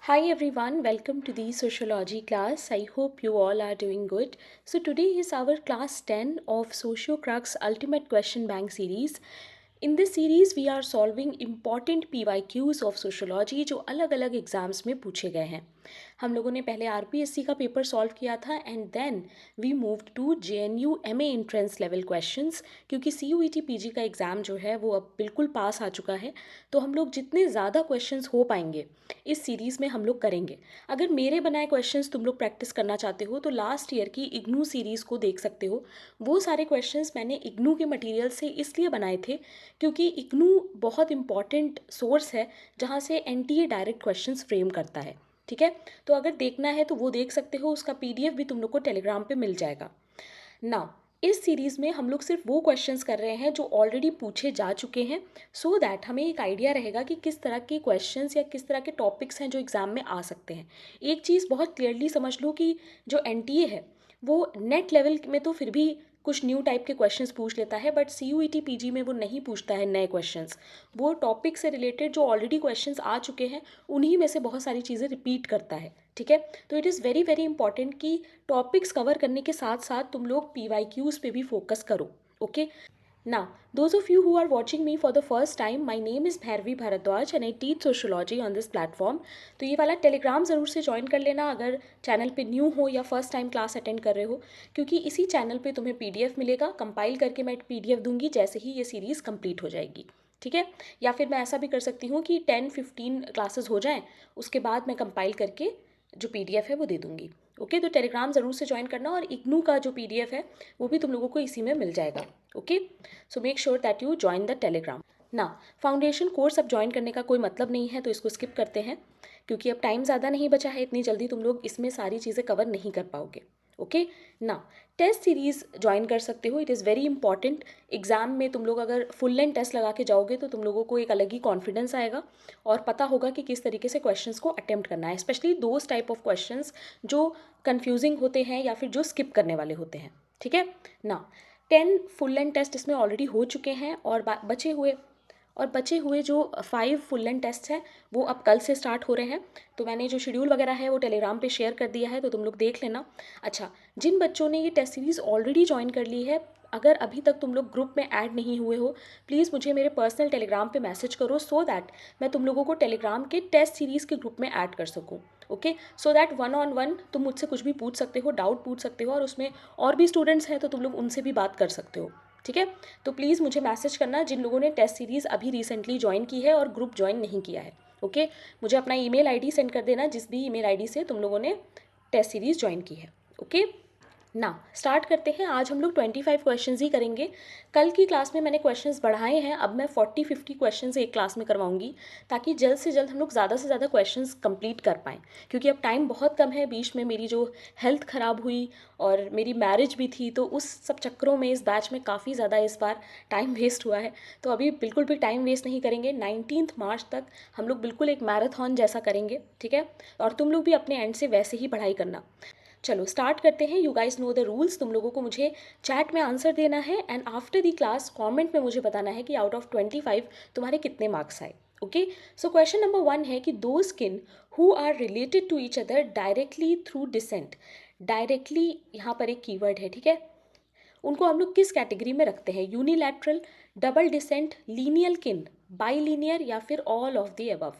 Hi everyone, welcome to the sociology class. I hope you all are doing good. So today is our class 10 of SocioCrux Ultimate Question Bank series. In this series we are solving important PYQs of sociology जो अलग अलग exams में पूछे गए हैं. हम लोगों ने पहले आरपीएससी का पेपर सॉल्व किया था and then we moved to JNU MA entrance level questions क्योंकि सीयूईटी पीजी का एग्ज़ाम जो है वो अब बिल्कुल पास आ चुका है. तो हम लोग जितने ज़्यादा क्वेश्चंस हो पाएंगे इस सीरीज़ में हम लोग करेंगे. अगर मेरे बनाए क्वेश्चंस तुम लोग प्रैक्टिस करना चाहते हो तो लास्ट ईयर की इग्नू सीरीज़ को देख सकते हो. वो सारे क्वेश्चंस मैंने इग्नू के मटेरियल से इसलिए बनाए थे क्योंकि इग्नू बहुत इंपॉर्टेंट सोर्स है जहाँ से एनटीए डायरेक्ट क्वेश्चंस फ्रेम करता है. ठीक है, तो अगर देखना है तो वो देख सकते हो. उसका पीडीएफ भी तुम लोग को टेलीग्राम पे मिल जाएगा. नाउ इस सीरीज़ में हम लोग सिर्फ वो क्वेश्चंस कर रहे हैं जो ऑलरेडी पूछे जा चुके हैं सो दैट हमें एक आइडिया रहेगा कि किस तरह के क्वेश्चंस या किस तरह के टॉपिक्स हैं जो एग्ज़ाम में आ सकते हैं. एक चीज़ बहुत क्लियरली समझ लो कि जो एनटीए है वो नेट लेवल में तो फिर भी कुछ न्यू टाइप के क्वेश्चंस पूछ लेता है बट सीयूईटी पीजी में वो नहीं पूछता है नए क्वेश्चंस. वो टॉपिक से रिलेटेड जो ऑलरेडी क्वेश्चंस आ चुके हैं उन्हीं में से बहुत सारी चीज़ें रिपीट करता है. ठीक है, तो it is very very important कि टॉपिक्स कवर करने के साथ साथ तुम लोग पीवाईक्यूज़ पे भी फोकस करो. Okay, now those of you who are watching me for the first time, my name is Bhairavi Bharadwaj and I teach sociology on this platform. तो ये वाला टेलीग्राम ज़रूर से ज्वाइन कर लेना अगर चैनल पे न्यू हो या फर्स्ट टाइम क्लास अटेंड कर रहे हो, क्योंकि इसी चैनल पे तुम्हें पीडीएफ मिलेगा. कंपाइल करके मैं पीडीएफ दूंगी जैसे ही ये सीरीज़ कंप्लीट हो जाएगी. ठीक है, या फिर मैं ऐसा भी कर सकती हूँ कि 10-15 क्लासेस हो जाएं उसके बाद मैं कंपाइल करके जो पीडीएफ है वो दे दूँगी. ओके, तो टेलीग्राम ज़रूर से ज्वाइन करना और इग्नू का जो पीडीएफ है वो भी तुम लोगों को इसी में मिल जाएगा. Okay, so make sure that you join the Telegram. ना फाउंडेशन कोर्स अब ज्वाइन करने का कोई मतलब नहीं है तो इसको स्किप करते हैं क्योंकि अब टाइम ज़्यादा नहीं बचा है. इतनी जल्दी तुम लोग इसमें सारी चीज़ें कवर नहीं कर पाओगे. ओके, ना टेस्ट सीरीज़ ज्वाइन कर सकते हो. It is very important. Exam में तुम लोग अगर फुल लेंथ टेस्ट लगा के जाओगे तो तुम लोगों को एक अलग ही कॉन्फिडेंस आएगा और पता होगा कि किस तरीके से क्वेश्चंस को अटेम्प्ट करना है. Specially those type of questions जो कन्फ्यूजिंग होते हैं या फिर जो स्किप करने वाले होते हैं. ठीक है ना, 10 फुल लेंथ टेस्ट इसमें ऑलरेडी हो चुके हैं और बचे हुए जो 5 फुल लेंथ टेस्ट हैं वो अब कल से स्टार्ट हो रहे हैं. तो मैंने जो शेड्यूल वगैरह है वो टेलीग्राम पे शेयर कर दिया है तो तुम लोग देख लेना. अच्छा, जिन बच्चों ने ये टेस्ट सीरीज़ ऑलरेडी ज्वाइन कर ली है, अगर अभी तक तुम लोग ग्रुप में ऐड नहीं हुए हो प्लीज़ मुझे मेरे पर्सनल टेलीग्राम पे मैसेज करो सो दैट मैं तुम लोगों को टेलीग्राम के टेस्ट सीरीज़ के ग्रुप में ऐड कर सकूँ. Okay, so that one on one तुम मुझसे कुछ भी पूछ सकते हो, डाउट पूछ सकते हो और उसमें और भी स्टूडेंट्स हैं तो तुम लोग उनसे भी बात कर सकते हो. ठीक है, तो प्लीज़ मुझे मैसेज करना जिन लोगों ने टेस्ट सीरीज़ अभी रिसेंटली ज्वाइन की है और ग्रुप ज्वाइन नहीं किया है. ओके, मुझे अपना ईमेल आईडी सेंड कर देना जिस भी ईमेल आईडी से तुम लोगों ने टेस्ट सीरीज़ ज्वाइन की है. ओके, ना स्टार्ट करते हैं. आज हम लोग 25 क्वेश्चंस ही करेंगे. कल की क्लास में मैंने क्वेश्चंस बढ़ाए हैं, अब मैं 40-50 क्वेश्चंस एक क्लास में करवाऊंगी ताकि जल्द से जल्द हम लोग ज़्यादा से ज़्यादा क्वेश्चंस कंप्लीट कर पाएँ क्योंकि अब टाइम बहुत कम है. बीच में मेरी जो हेल्थ ख़राब हुई और मेरी मैरिज भी थी तो उस सब चक्करों में इस बैच में काफ़ी ज़्यादा इस बार टाइम वेस्ट हुआ है. तो अभी बिल्कुल भी टाइम वेस्ट नहीं करेंगे. 19 मार्च तक हम लोग बिल्कुल एक मैराथन जैसा करेंगे. ठीक है, और तुम लोग भी अपने एंड से वैसे ही पढ़ाई करना. चलो स्टार्ट करते हैं. You guys know the rules. तुम लोगों को मुझे चैट में आंसर देना है and after the class comment में मुझे बताना है कि आउट ऑफ 25 तुम्हारे कितने मार्क्स आए. ओके, सो क्वेश्चन नंबर 1 है कि दो kin who are related to each other directly through descent. Directly यहाँ पर एक कीवर्ड है. ठीक है, उनको हम लोग किस कैटेगरी में रखते हैं? यूनिलैटरल, डबल डिसेंट, लीनियल किन, बाईलीनियर या फिर ऑल ऑफ द अबव.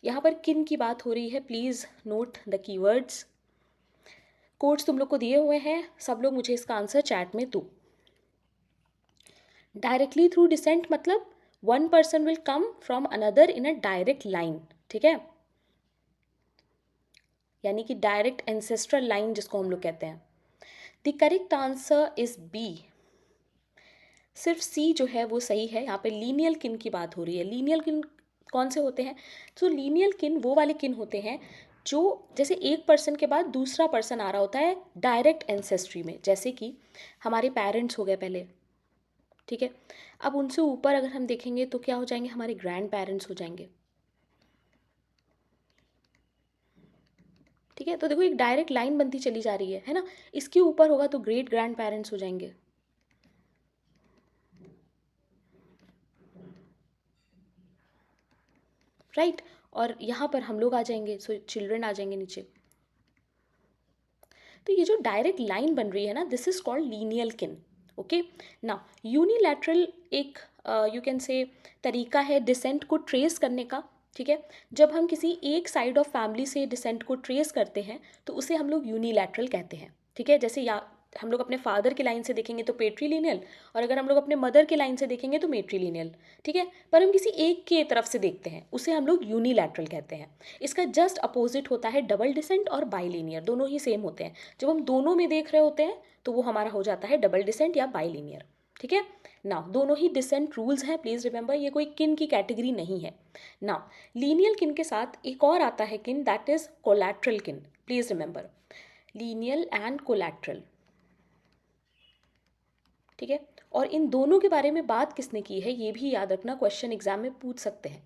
यहाँ पर किन की बात हो रही है. Please note the keywords. Codes तुम लोग को दिए हुए हैं, सब लोग मुझे इसका आंसर चैट में दो. डायरेक्टली थ्रू डिसेंट मतलब one person will come from another in a direct line. ठीक है, यानी कि डायरेक्ट एंसेस्ट्रल लाइन जिसको हम लोग कहते हैं. The correct answer is B. सिर्फ सी जो है वो सही है. यहाँ पे लीनियल किन की बात हो रही है. लीनियल किन कौन से होते हैं? तो लीनियल किन वो वाले किन होते हैं जो जैसे एक पर्सन के बाद दूसरा पर्सन आ रहा होता है डायरेक्ट एंसेस्ट्री में. जैसे कि हमारे पेरेंट्स हो गए पहले. ठीक है, अब उनसे ऊपर अगर हम देखेंगे तो क्या हो जाएंगे? हमारे ग्रैंड पेरेंट्स हो जाएंगे. ठीक है, तो देखो एक डायरेक्ट लाइन बनती चली जा रही है ना. इसके ऊपर होगा तो ग्रेट ग्रैंड पेरेंट्स हो जाएंगे. राइट, और यहाँ पर हम लोग आ जाएंगे, सो चिल्ड्रन आ जाएंगे नीचे। तो ये जो डायरेक्ट लाइन बन रही है ना, दिस इज कॉल्ड लीनियल किन। ओके, ना यूनिलैटरल एक यू कैन से तरीका है डिसेंट को ट्रेस करने का। ठीक है, जब हम किसी एक साइड ऑफ फैमिली से डिसेंट को ट्रेस करते हैं तो उसे हम लोग यूनिलैटरल कहते हैं। ठीक है, जैसे या हम लोग अपने फादर की लाइन से देखेंगे तो पेट्रीलिनियल, और अगर हम लोग अपने मदर की लाइन से देखेंगे तो मेट्रीलिनियल। ठीक है, पर हम किसी एक के तरफ से देखते हैं उसे हम लोग यूनिलैटरल कहते हैं। इसका जस्ट अपोजिट होता है डबल डिसेंट और बाइलिनियर, दोनों ही सेम होते हैं। जब हम दोनों में देख रहे होते हैं तो वो हमारा हो जाता है डबल डिसेंट या बाइलिनियर। ठीक है, नाउ दोनों ही डिसेंट रूल्स हैं, प्लीज रिमेंबर, ये कोई किन की कैटेगरी नहीं है। नाउ लीनियल किन के साथ एक और आता है किन, दैट इज कोलैटरल किन। Please remember, lineal and collateral. ठीक है, और इन दोनों के बारे में बात किसने की है ये भी याद रखना, क्वेश्चन एग्जाम में पूछ सकते हैं।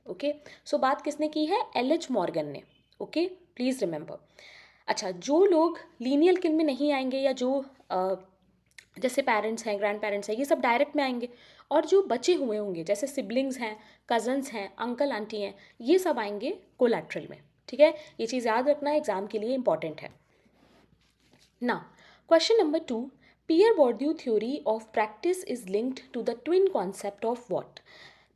ओके, सो बात किसने की है, एल.एच. मॉर्गन ने। Okay, please remember. अच्छा, जो लोग लीनियल किन में नहीं आएंगे या जो जैसे पेरेंट्स हैं, ग्रैंड पेरेंट्स हैं, ये सब डायरेक्ट में आएंगे, और जो बचे हुए होंगे जैसे सिबलिंग्स हैं, कजन्स हैं, अंकल आंटी हैं, ये सब आएंगे कोलैटरल में। ठीक है, ये चीज़ याद रखना, एग्जाम के लिए इंपॉर्टेंट है ना। Question number 2, Pierre Bourdieu theory of practice is linked to the twin concept of what.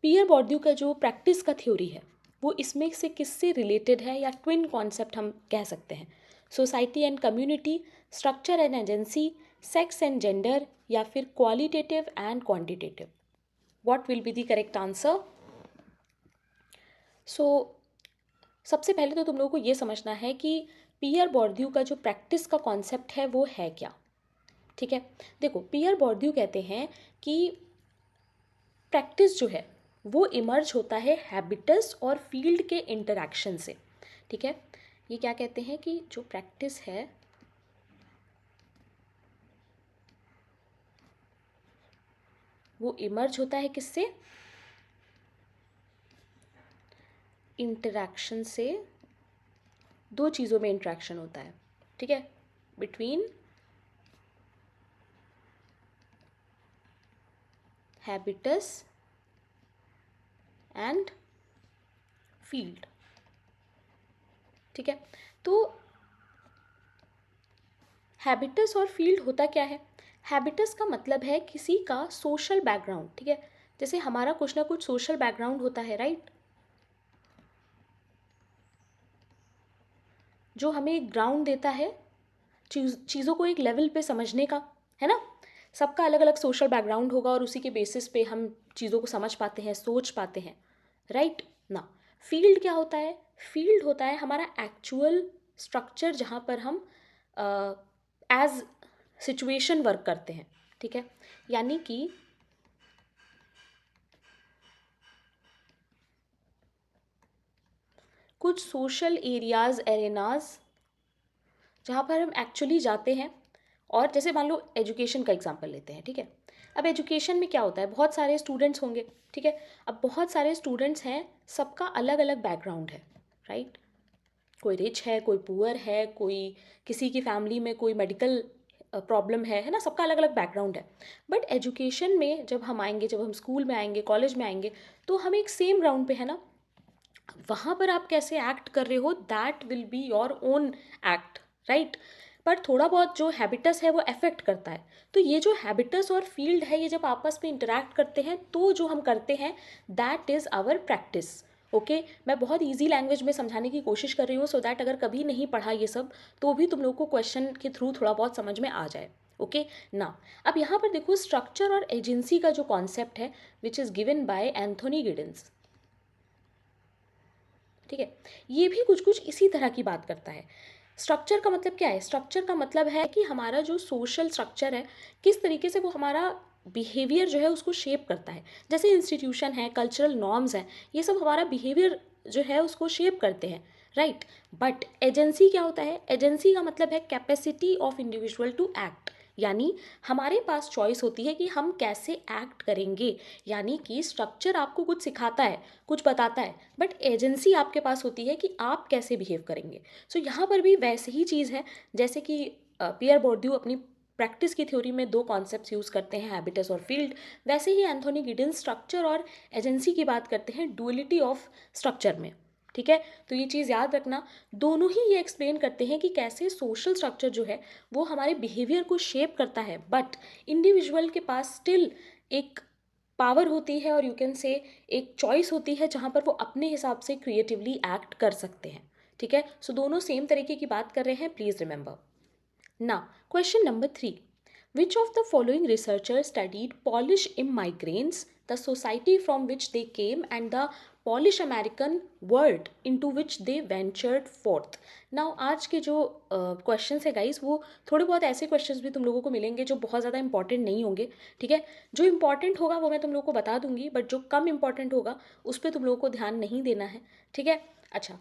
Pierre Bourdieu का जो प्रैक्टिस का थ्योरी है वो इसमें से किससे रिलेटेड है, या ट्विन कॉन्सेप्ट हम कह सकते हैं। Society and community, structure and agency, sex and gender, या फिर qualitative and quantitative. What will be the correct answer. So सबसे पहले तो तुम लोगों को ये समझना है कि पियर बॉर्ड्यू का जो प्रैक्टिस का कॉन्सेप्ट है वो है क्या। ठीक है, देखो पियर बॉर्ड्यू कहते हैं कि प्रैक्टिस जो है वो इमर्ज होता है हैबिटस और फील्ड के इंटरैक्शन से। ठीक है, ये क्या कहते हैं कि जो प्रैक्टिस है वो इमर्ज होता है किससे, इंटरैक्शन से। दो चीज़ों में इंटरैक्शन होता है। ठीक है, बिटवीन हैबिटस एंड फील्ड। ठीक है, तो हैबिटस और फील्ड होता क्या है, हैबिटस का मतलब है किसी का सोशल बैकग्राउंड। ठीक है, जैसे हमारा कुछ ना कुछ सोशल बैकग्राउंड होता है, राइट, जो हमें एक ग्राउंड देता है चीज़ों को एक लेवल पे समझने का, है ना। सबका अलग अलग सोशल बैकग्राउंड होगा और उसी के बेसिस पे हम चीज़ों को समझ पाते हैं, सोच पाते हैं, राइट ना। फील्ड क्या होता है, फील्ड होता है हमारा एक्चुअल स्ट्रक्चर जहाँ पर हम एज सिचुएशन वर्क करते हैं। ठीक है, यानी कि कुछ सोशल एरियाज, एरेनाज जहाँ पर हम एक्चुअली जाते हैं। और जैसे मान लो एजुकेशन का एग्जांपल लेते हैं। ठीक है, अब एजुकेशन में क्या होता है, बहुत सारे स्टूडेंट्स होंगे। ठीक है, अब बहुत सारे स्टूडेंट्स हैं, सबका अलग अलग बैकग्राउंड है, राइट। कोई रिच है, कोई पुअर है, कोई किसी की फैमिली में कोई मेडिकल प्रॉब्लम है ना, सबका अलग अलग बैकग्राउंड है। बट एजुकेशन में जब हम आएंगे, जब हम स्कूल में आएंगे, कॉलेज में आएंगे, तो हम एक सेम ग्राउंड पे है ना। वहाँ पर आप कैसे एक्ट कर रहे हो, that will be your own act, right. पर थोड़ा बहुत जो हैबिटस है वो अफेक्ट करता है। तो ये जो हैबिटस और फील्ड है, ये जब आपस में इंटरैक्ट करते हैं तो जो हम करते हैं that is our practice. Okay, मैं बहुत ईजी लैंग्वेज में समझाने की कोशिश कर रही हूँ, सो दैट अगर कभी नहीं पढ़ा ये सब तो भी तुम लोग को क्वेश्चन के थ्रू थोड़ा बहुत समझ में आ जाए। ओके ना, अब यहाँ पर देखो स्ट्रक्चर और एजेंसी का जो कॉन्सेप्ट है which is given by Anthony Giddens. ठीक है, ये भी कुछ कुछ इसी तरह की बात करता है। स्ट्रक्चर का मतलब क्या है, स्ट्रक्चर का मतलब है कि हमारा जो सोशल स्ट्रक्चर है किस तरीके से वो हमारा बिहेवियर जो है उसको शेप करता है। जैसे इंस्टीट्यूशन है, कल्चरल नॉर्म्स हैं, ये सब हमारा बिहेवियर जो है उसको शेप करते हैं, राइट। बट एजेंसी क्या होता है, एजेंसी का मतलब है capacity of individual to act, यानी हमारे पास चॉइस होती है कि हम कैसे एक्ट करेंगे। यानी कि स्ट्रक्चर आपको कुछ सिखाता है, कुछ बताता है, बट एजेंसी आपके पास होती है कि आप कैसे बिहेव करेंगे। सो यहाँ पर भी वैसे ही चीज़ है जैसे कि पियर बोर्ड्यू अपनी प्रैक्टिस की थ्योरी में दो कॉन्सेप्ट्स यूज़ करते हैं, हैबिटस और फील्ड, वैसे ही एंथोनी गिडेंस स्ट्रक्चर और एजेंसी की बात करते हैं डुअलिटी ऑफ स्ट्रक्चर में। ठीक है, तो ये चीज़ याद रखना, दोनों ही ये एक्सप्लेन करते हैं कि कैसे सोशल स्ट्रक्चर जो है वो हमारे बिहेवियर को शेप करता है, बट इंडिविजुअल के पास स्टिल एक पावर होती है और यू कैन से एक चॉइस होती है जहाँ पर वो अपने हिसाब से क्रिएटिवली एक्ट कर सकते हैं। ठीक है, सो दोनों सेम तरीके की बात कर रहे हैं, please remember. Now, question number 3. Which of the following researchers studied Polish immigrants, the society from which they came, and the Polish American world into which they ventured forth? Now, आज के जो questions है guys, वो थोड़े बहुत ऐसे questions भी तुम लोगों को मिलेंगे जो बहुत ज़्यादा इंपॉर्टेंट नहीं होंगे। ठीक है, जो इंपॉर्टेंट होगा वो मैं तुम लोगों को बता दूंगी, बट जो कम इंपॉर्टेंट होगा उस पर तुम लोगों को ध्यान नहीं देना है। ठीक है, अच्छा,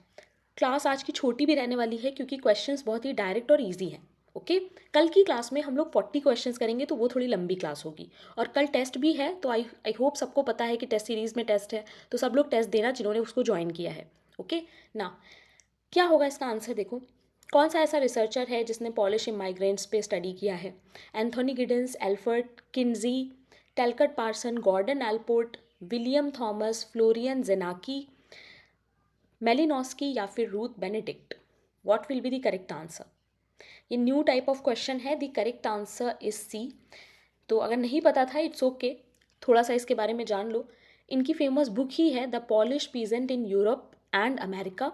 क्लास आज की छोटी भी रहने वाली है क्योंकि क्वेश्चंस बहुत ही डायरेक्ट और इजी हैं। ओके, कल की क्लास में हम लोग 40 क्वेश्चंस करेंगे, तो वो थोड़ी लंबी क्लास होगी। और कल टेस्ट भी है, तो आई होप सबको पता है कि टेस्ट सीरीज़ में टेस्ट है, तो सब लोग टेस्ट देना जिन्होंने उसको ज्वाइन किया है। ओके ना, क्या होगा इसका आंसर? देखो, कौन सा ऐसा रिसर्चर है जिसने पॉलिश इमाइग्रेंट्स पे स्टडी किया है? Anthony Giddens, Alfred Kinsey, Talcott Parsons, Gordon Allport, William Thomas, Florian Znaniecki, Malinowski या फिर Ruth Benedict? What will be the correct answer? ये न्यू टाइप ऑफ क्वेश्चन है, the correct answer is C. तो अगर नहीं पता था, इट्स ओके, थोड़ा सा इसके बारे में जान लो। इनकी फेमस बुक ही है the polish peasant in Europe and America,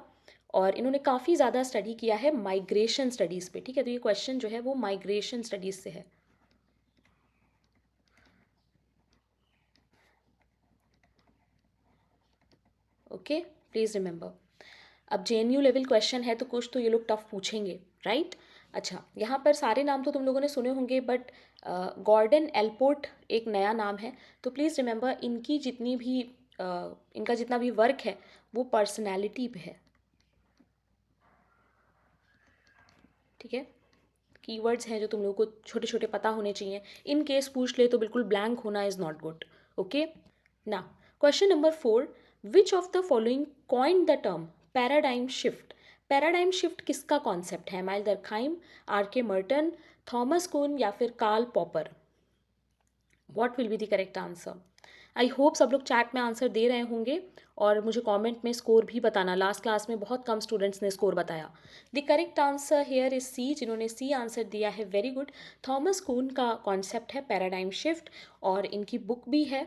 और इन्होंने काफ़ी ज़्यादा स्टडी किया है माइग्रेशन स्टडीज़ पे। ठीक है, तो ये क्वेश्चन जो है वो माइग्रेशन स्टडीज़ से है। Okay, please remember. अब JNU लेवल क्वेश्चन है, तो कुछ तो ये लोग टफ पूछेंगे, राइट? अच्छा, यहाँ पर सारे नाम तो तुम लोगों ने सुने होंगे, बट गॉर्डन एल्पोर्ट एक नया नाम है। तो प्लीज़ रिमेंबर, इनकी जितनी भी इनका जितना भी वर्क है वो पर्सनैलिटी पे है। ठीक है, कीवर्ड्स हैं जो तुम लोगों को छोटे छोटे पता होने चाहिए। इन केस पूछ ले तो बिल्कुल ब्लैंक होना इज़ नॉट गुड। ओके ना, question number 4, which of the following coined the term paradigm shift? Paradigm shift किसका कॉन्सेप्ट है? Emile Durkheim, RK Merton, Thomas Kuhn या फिर Karl Popper? What will be the correct answer? I hope सब लोग chat में answer दे रहे होंगे, और मुझे कमेंट में स्कोर भी बताना। लास्ट क्लास में बहुत कम स्टूडेंट्स ने स्कोर बताया। The correct answer here is C. जिन्होंने सी आंसर दिया है, वेरी गुड। थॉमस कून का कॉन्सेप्ट है पैराडाइम शिफ्ट, और इनकी बुक भी है,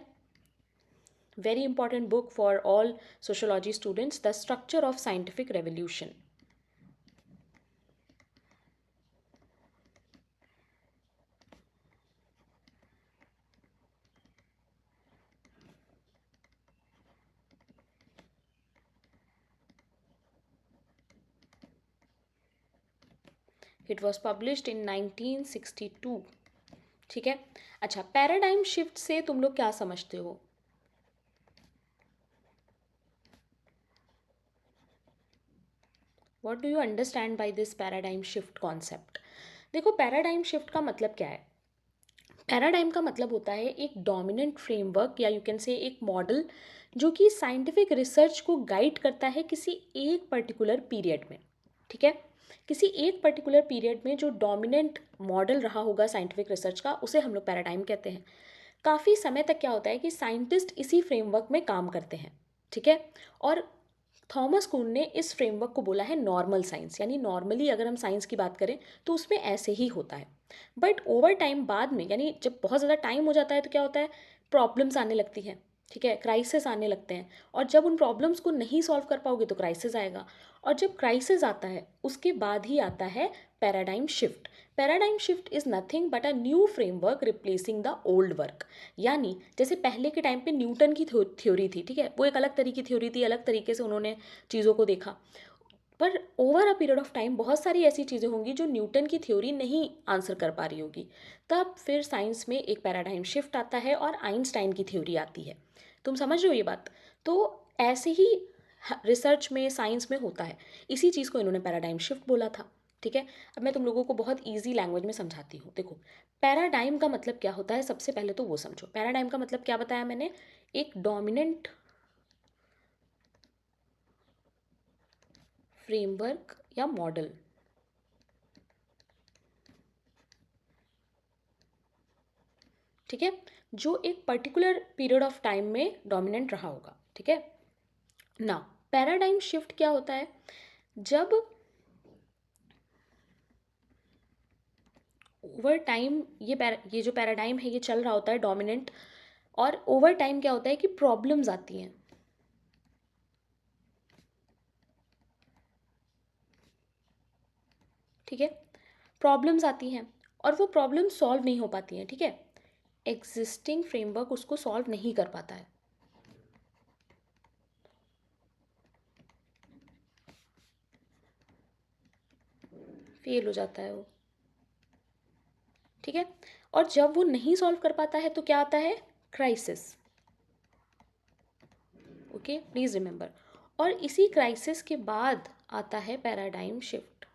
very important book for all sociology students, The Structure of Scientific Revolution. It was published in 1962. ठीक है, अच्छा, पैराडाइम शिफ्ट से तुम लोग क्या समझते हो? What do you understand by this paradigm shift concept? देखो, पैराडाइम शिफ्ट का मतलब क्या है? पैराडाइम का मतलब होता है एक डोमिनेंट फ्रेमवर्क, या यू कैन से एक मॉडल, जो कि साइंटिफिक रिसर्च को गाइड करता है किसी एक पर्टिकुलर पीरियड में। ठीक है, किसी एक पर्टिकुलर पीरियड में जो डोमिनेंट मॉडल रहा होगा साइंटिफिक रिसर्च का, उसे हम लोग पैराडाइम कहते हैं। काफ़ी समय तक क्या होता है कि साइंटिस्ट इसी फ्रेमवर्क में काम करते हैं। ठीक है, और थॉमस कुन ने इस फ्रेमवर्क को बोला है नॉर्मल साइंस, यानी नॉर्मली अगर हम साइंस की बात करें तो उसमें ऐसे ही होता है। बट ओवर टाइम, बाद में, यानी जब बहुत ज़्यादा टाइम हो जाता है, तो क्या होता है, प्रॉब्लम्स आने लगती हैं। ठीक है, क्राइसिस आने लगते हैं, और जब उन प्रॉब्लम्स को नहीं सॉल्व कर पाओगे तो क्राइसिस आएगा, और जब क्राइसिस आता है उसके बाद ही आता है paradigm shift. Paradigm shift is nothing but a new framework replacing the old work. यानी जैसे पहले के टाइम पे न्यूटन की थ्योरी थी, ठीक है, वो एक अलग तरीके की थ्योरी थी, अलग तरीके से उन्होंने चीज़ों को देखा। पर over a period of time बहुत सारी ऐसी चीज़ें होंगी जो न्यूटन की थ्योरी नहीं आंसर कर पा रही होगी, तब फिर साइंस में एक पैराडाइम शिफ्ट आता है और आइंस्टाइन की थ्योरी आती है। तुम समझ रहे हो ये बात? तो ऐसे ही रिसर्च में, साइंस में होता है। इसी चीज़ को इन्होंने पैराडाइम शिफ्ट बोला था। ठीक है, अब मैं तुम लोगों को बहुत ईजी लैंग्वेज में समझाती हूँ। देखो, पैराडाइम का मतलब क्या होता है, सबसे पहले तो वो समझो। पैराडाइम का मतलब क्या बताया मैंने? एक डोमिनेंट फ्रेमवर्क या मॉडल। ठीक है, जो एक पर्टिकुलर पीरियड ऑफ टाइम में डोमिनेंट रहा होगा। ठीक है ना। पैराडाइम शिफ्ट क्या होता है? जब ओवर टाइम ये जो पैराडाइम है ये चल रहा होता है डोमिनेंट, और ओवर टाइम क्या होता है कि प्रॉब्लम्स आती हैं। ठीक है, प्रॉब्लम्स आती हैं और वो प्रॉब्लम सॉल्व नहीं हो पाती हैं। ठीक है, एग्जिस्टिंग फ्रेमवर्क उसको सॉल्व नहीं कर पाता है। फेल हो जाता है वो। ठीक है, और जब वो नहीं सॉल्व कर पाता है तो क्या आता है? क्राइसिस। Okay, please remember. और इसी क्राइसिस के बाद आता है पैराडाइम शिफ्ट।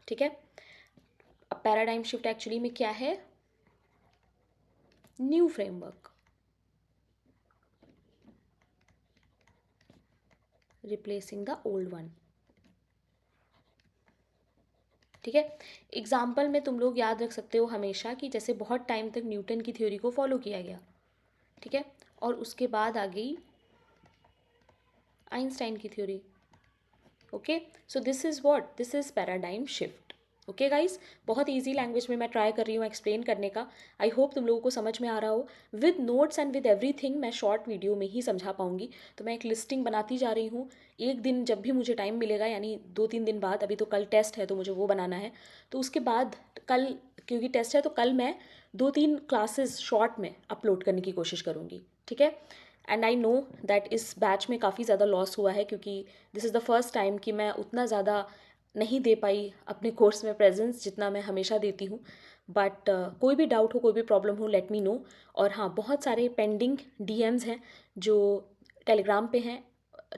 ठीक है, अब पैराडाइम शिफ्ट एक्चुअली में क्या है? New framework replacing the old one. ठीक है, एग्जाम्पल में तुम लोग याद रख सकते हो हमेशा कि जैसे बहुत टाइम तक न्यूटन की थ्योरी को फॉलो किया गया। ठीक है, और उसके बाद आ गई आइंस्टाइन की theory. Okay, so this is what, this is paradigm shift. Okay guys, बहुत ईजी लैंग्वेज में मैं ट्राई कर रही हूँ एक्सप्लेन करने का। आई होप तुम लोगों को समझ में आ रहा हो। With notes and with everything मैं शॉर्ट वीडियो में ही समझा पाऊंगी, तो मैं एक लिस्टिंग बनाती जा रही हूँ। एक दिन जब भी मुझे टाइम मिलेगा, यानी 2-3 दिन बाद, अभी तो कल टेस्ट है तो मुझे वो बनाना है, तो उसके बाद कल, क्योंकि टेस्ट है तो कल मैं 2-3 क्लासेस शॉर्ट में अपलोड करने की कोशिश करूँगी। ठीक है, एंड आई नो दैट इस बैच में काफ़ी ज़्यादा लॉस हुआ है, क्योंकि this is the first time कि मैं उतना ज़्यादा नहीं दे पाई अपने कोर्स में प्रेजेंस जितना मैं हमेशा देती हूँ। बट कोई भी डाउट हो, कोई भी प्रॉब्लम हो, लेट मी नो। और हाँ, बहुत सारे पेंडिंग डीएम्स हैं जो टेलीग्राम पे हैं।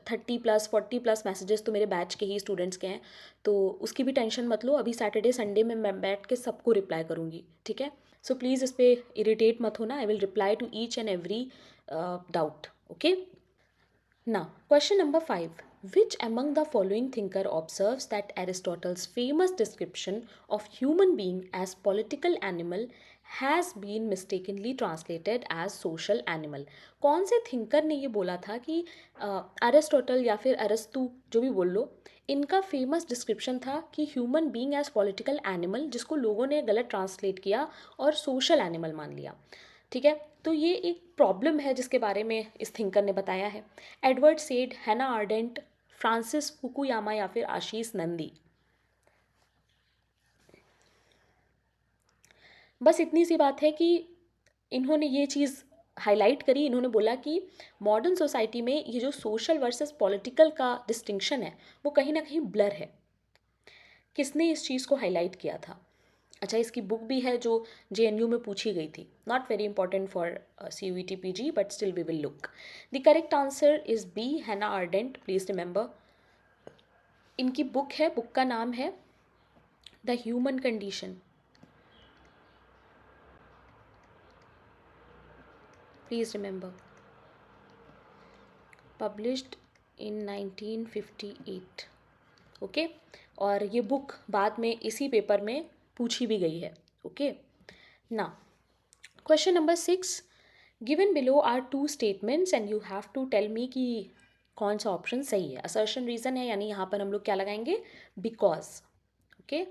30+40+ मैसेजेस तो मेरे बैच के ही स्टूडेंट्स के हैं, तो उसकी भी टेंशन मत लो। अभी सैटरडे संडे में मैं बैठ के सबको रिप्लाई करूँगी। ठीक है, सो प्लीज़ इस पर इरिटेट मत होना। I will reply to each and every doubt. Okay. Now, question number 5. Which among the following thinker observes that Aristotle's famous description of human being as political animal has been mistakenly translated as social animal? कौन से thinker ने ये बोला था कि Aristotle या फिर अरस्तु, जो भी बोल लो, इनका फेमस डिस्क्रिप्शन था कि human being as political animal, जिसको लोगों ने गलत ट्रांसलेट किया और सोशल एनिमल मान लिया। ठीक है, तो ये एक प्रॉब्लम है जिसके बारे में इस थिंकर ने बताया है। एडवर्ड सेड, हैना आर्डेंट, फ्रांसिस फुकुयामा या फिर आशीष नंदी। बस इतनी सी बात है कि इन्होंने ये चीज़ हाईलाइट करी। इन्होंने बोला कि मॉडर्न सोसाइटी में ये जो सोशल वर्सेस पॉलिटिकल का डिस्टिंक्शन है वो कहीं ना कहीं ब्लर है। किसने इस चीज़ को हाईलाइट किया था? अच्छा, इसकी बुक भी है जो JNU में पूछी गई थी। Not very important for CUET PG, but still we will look. The correct answer is B, Hannah Arendt. Please remember, इनकी बुक है, बुक का नाम है the human condition. Please remember, published in 1958। Okay, और ये बुक बाद में इसी पेपर में पूछी भी गई है। ओके, ना question number 6। Given below are 2 statements and you have to tell me कि कौन सा ऑप्शन सही है। असर्शन रीजन है, यानी यहाँ पर हम लोग क्या लगाएंगे? बिकॉज। ओके,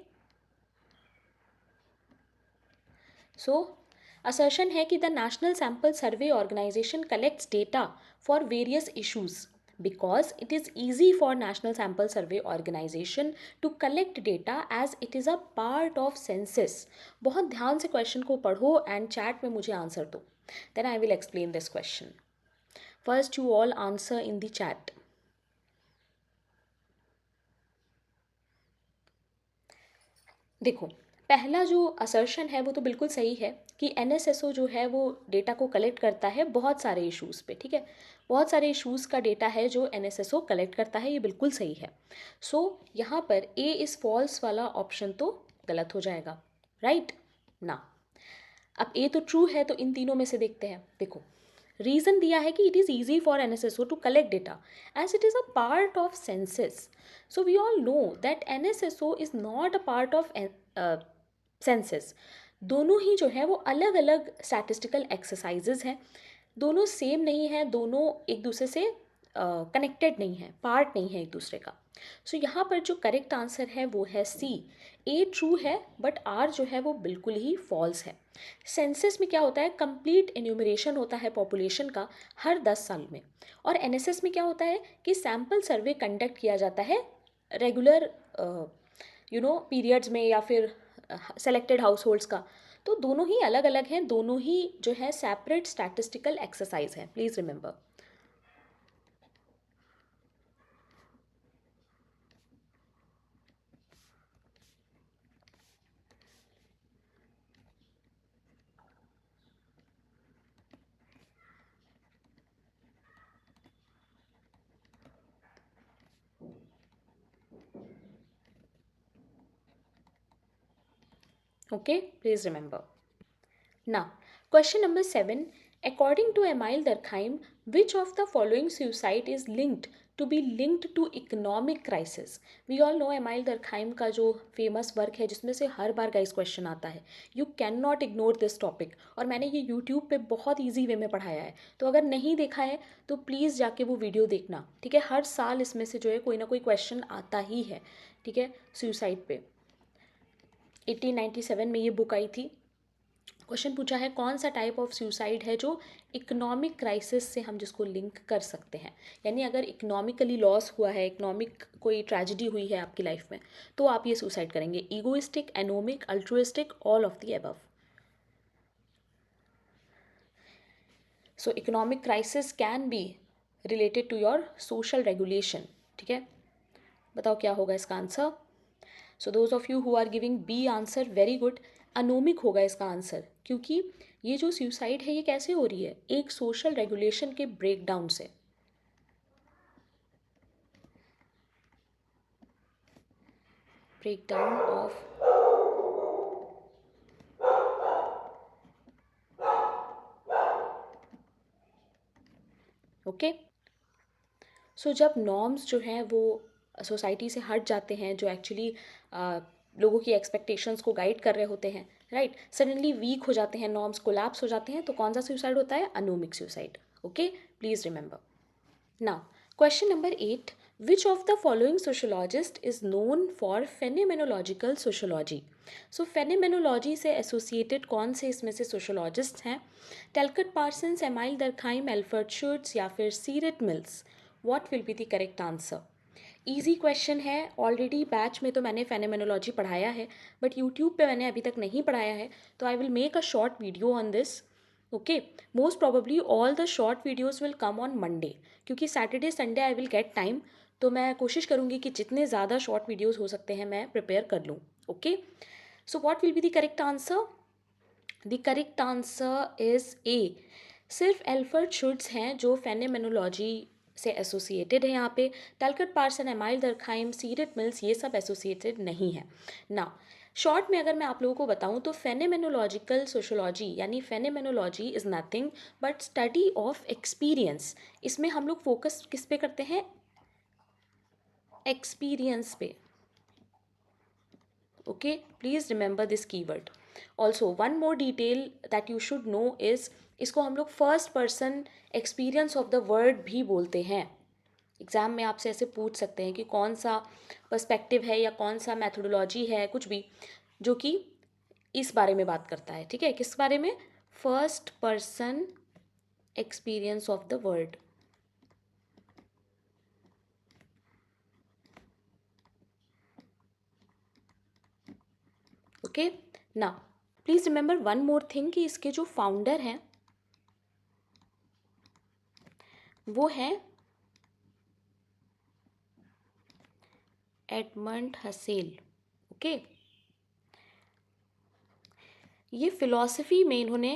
सो असर्शन है कि the national sample survey organisation collects data for various issues because it is easy for national sample survey organization to collect data as it is a part of census। बहुत ध्यान से question को पढ़ो and chat में मुझे answer दो, then I will explain this question. First you all answer in the chat. देखो, पहला जो असर्शन है वो तो बिल्कुल सही है कि NSSO जो है वो डेटा को कलेक्ट करता है बहुत सारे इश्यूज़ पे। ठीक है, बहुत सारे इश्यूज़ का डेटा है जो NSSO कलेक्ट करता है, ये बिल्कुल सही है। सो यहाँ पर ए इज़ फॉल्स वाला ऑप्शन तो गलत हो जाएगा, राइट ना। अब ए तो ट्रू है, तो इन तीनों में से देखते हैं। देखो, रीज़न दिया है कि it is easy for NSSO to collect data as it is a part of census. So we all know that NSSO is not a part of census. दोनों ही जो है वो अलग अलग स्टैटिस्टिकल एक्सरसाइजेज हैं, दोनों सेम नहीं है, दोनों एक दूसरे से कनेक्टेड नहीं है, पार्ट नहीं है एक दूसरे का। सो यहाँ पर जो करेक्ट आंसर है वो है सी, ए ट्रू है बट आर जो है वो बिल्कुल ही फॉल्स है। सेंसस में क्या होता है, कंप्लीट एन्यूमरेशन होता है पॉपुलेशन का हर 10 साल में, और एनएसएस में क्या होता है कि सैम्पल सर्वे कंडक्ट किया जाता है रेगुलर पीरियड्स में या फिर सेलेक्टेड हाउस होल्ड्स का। तो दोनों ही अलग अलग हैं, दोनों ही जो है सेपरेट स्टैटिस्टिकल एक्सरसाइज है, please remember. Okay, please remember. Now, question number 7. According to Emile Durkheim, which of the following suicide is linked to economic crisis? We all know Emile Durkheim का जो फेमस वर्क है जिसमें से हर बार guys question आता है, you can not ignore this topic, और मैंने ये यूट्यूब पे बहुत ईजी वे में पढ़ाया है, तो अगर नहीं देखा है तो प्लीज़ जाके वो वीडियो देखना, ठीक है। हर साल इसमें से जो है कोई ना कोई क्वेश्चन आता ही है, ठीक है, सुसाइड पे। 1897 में ये बुक आई थी। क्वेश्चन पूछा है कौन सा टाइप ऑफ सुसाइड है जो इकोनॉमिक क्राइसिस से हम जिसको लिंक कर सकते हैं, यानी अगर इकोनॉमिकली लॉस हुआ है, इकोनॉमिक कोई ट्रेजिडी हुई है आपकी लाइफ में, तो आप ये सुसाइड करेंगे। Egoistic, anomic, altruistic, all of the above. So economic crisis can be related to your social regulation, ठीक है। बताओ क्या होगा इसका answer. So those of you who are giving B answer, very good. Anomic होगा इसका answer, क्योंकि ये जो सुसाइड है ये कैसे हो रही है, एक सोशल रेगुलेशन के ब्रेकडाउन से। Breakdown of okay. सो जब नॉर्म्स जो हैं वो सोसाइटी से हट जाते हैं, जो एक्चुअली लोगों की एक्सपेक्टेशंस को गाइड कर रहे होते हैं, राइट, सडनली वीक हो जाते हैं, नॉर्म्स कोलैप्स हो जाते हैं, तो कौन सा सुसाइड होता है, anomic suicide. Okay, please remember. Now, question number 8. Which of the following sociologist is known for phenomenological sociology? So, phenomenology से associated कौन से इसमें से sociologists हैं? Talcott Parsons, Emile Durkheim, Alfred Schutz या फिर C Wright Mills? What will be the correct answer? Easy question है, already batch में तो मैंने फेनोमेनोलॉजी पढ़ाया है, बट यूट्यूब पे मैंने अभी तक नहीं पढ़ाया है, तो I will make a short video on this. Okay, most probably all the short videos will come on Monday, क्योंकि Saturday Sunday I will get time, तो मैं कोशिश करूँगी कि जितने ज़्यादा शॉर्ट वीडियोज़ हो सकते हैं मैं प्रिपेयर कर लूँ। Okay, so what will be the correct answer? The correct answer is ए। सिर्फ एल्फर्ड शुड्स हैं जो फेनोमेनोलॉजी से एसोसिएटेड है यहाँ पे। टैलकट पार्सन, एमाइल दरखाइम, सीरेट मिल्स, ये सब एसोसिएटेड नहीं है ना। शॉर्ट में अगर मैं आप लोगों को बताऊं तो फेनोमेनोलॉजिकल सोशोलॉजी यानी phenomenology is nothing but study of experience. इसमें हम लोग फोकस किस पे करते हैं, एक्सपीरियंस पे। Okay, please remember this keyword. Also one more detail that you should know is, इसको हम लोग first person experience of the word भी बोलते हैं। एग्ज़ाम में आपसे ऐसे पूछ सकते हैं कि कौन सा पर्सपेक्टिव है या कौन सा मैथोडोलॉजी है, कुछ भी, जो कि इस बारे में बात करता है, ठीक है। किस बारे में? First person experience of the word. Okay, ना please remember one more thing कि इसके जो फाउंडर हैं वो हैं एडमंड हसेल। ओके, ये फिलॉसफी में इन्होंने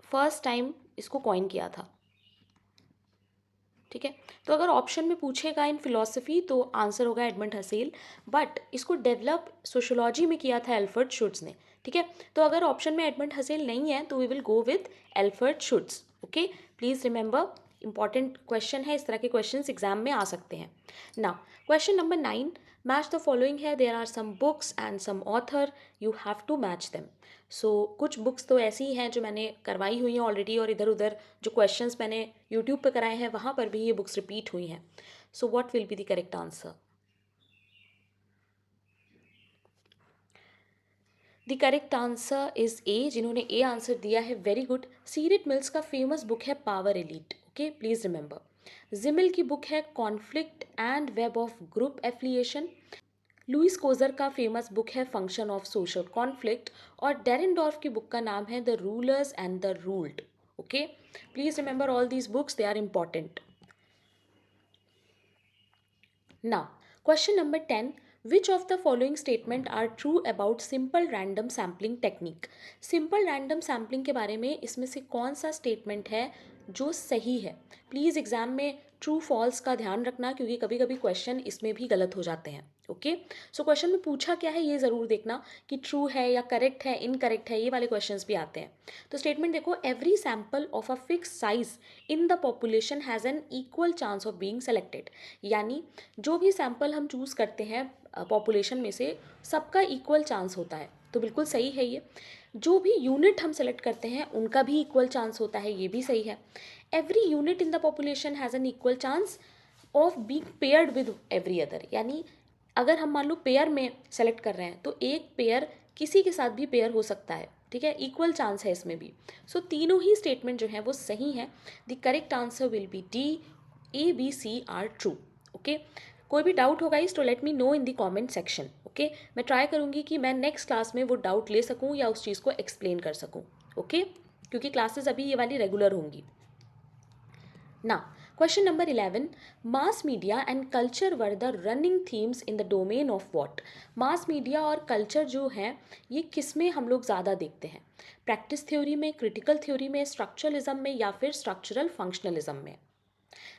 फर्स्ट टाइम इसको कॉइन किया था, ठीक है। तो अगर ऑप्शन में पूछेगा इन फिलॉसफी तो आंसर होगा एडमंड हसेल, बट इसको डेवलप सोशोलॉजी में किया था एल्फर्ड शुट्ज ने, ठीक है। तो अगर ऑप्शन में एडमंड हसेल नहीं है तो we will go with Alfred Schutz. Okay, please remember, important question है, इस तरह के क्वेश्चन एग्जाम में आ सकते हैं। Now question number 9, match the following है, there are some books and some author, you have to match them. So कुछ बुक्स तो ऐसी हैं जो मैंने करवाई हुई हैं ऑलरेडी, और इधर उधर जो क्वेश्चंस मैंने यूट्यूब पे कराए हैं वहाँ पर भी ये बुक्स रिपीट हुई हैं. So what will be the correct answer? The correct answer is A. जिन्होंने ए आंसर दिया है, वेरी गुड. सीरेट मिल्स का फेमस बुक है power elite. Okay, please remember. Simmel की बुक है conflict and web of group affiliation. Lewis Coser का famous book है function of social conflict. और डेरेनडॉर्फ की बुक का नाम है the rulers and the ruled. Okay, please remember all these books, they are important. Now, question number 10. Which of the following statement are true about simple random sampling technique? Simple random sampling के बारे में इसमें से कौन सा statement है जो सही है? प्लीज़ एग्जाम में ट्रू फॉल्स का ध्यान रखना, क्योंकि कभी कभी क्वेश्चन इसमें भी गलत हो जाते हैं. ओके, सो क्वेश्चन में पूछा क्या है ये ज़रूर देखना कि ट्रू है या करेक्ट है, इनकरेक्ट है, ये वाले क्वेश्चंस भी आते हैं. तो स्टेटमेंट देखो, every sample of a fix size in the population has an equal chance of being selected. यानी जो भी सैम्पल हम चूज़ करते हैं पॉपुलेशन में से, सबका इक्वल चांस होता है. तो बिल्कुल सही है ये. जो भी यूनिट हम सेलेक्ट करते हैं उनका भी इक्वल चांस होता है, ये भी सही है. Every unit in the population has an equal chance of being paired with every other. यानी अगर हम मान लो पेयर में सेलेक्ट कर रहे हैं तो एक पेयर किसी के साथ भी पेयर हो सकता है. ठीक है, इक्वल चांस है इसमें भी. सो तीनों ही स्टेटमेंट जो हैं वो सही हैं. The correct answer will be D. A B C are true. Okay, कोई भी डाउट होगा इस तो let me know in the comment section. Okay, मैं ट्राई करूँगी कि मैं नेक्स्ट क्लास में वो डाउट ले सकूँ या उस चीज़ को एक्सप्लेन कर सकूँ. ओके, क्योंकि क्लासेस अभी ये वाली रेगुलर होंगी. Now, question number 11. Mass media and culture were the running themes in the domain of what? Mass media और culture जो है ये किस में हम लोग ज़्यादा देखते हैं? प्रैक्टिस थ्योरी में, क्रिटिकल थ्योरी में, स्ट्रक्चरलिज्म में, या फिर स्ट्रक्चरल फंक्शनलिज्म में?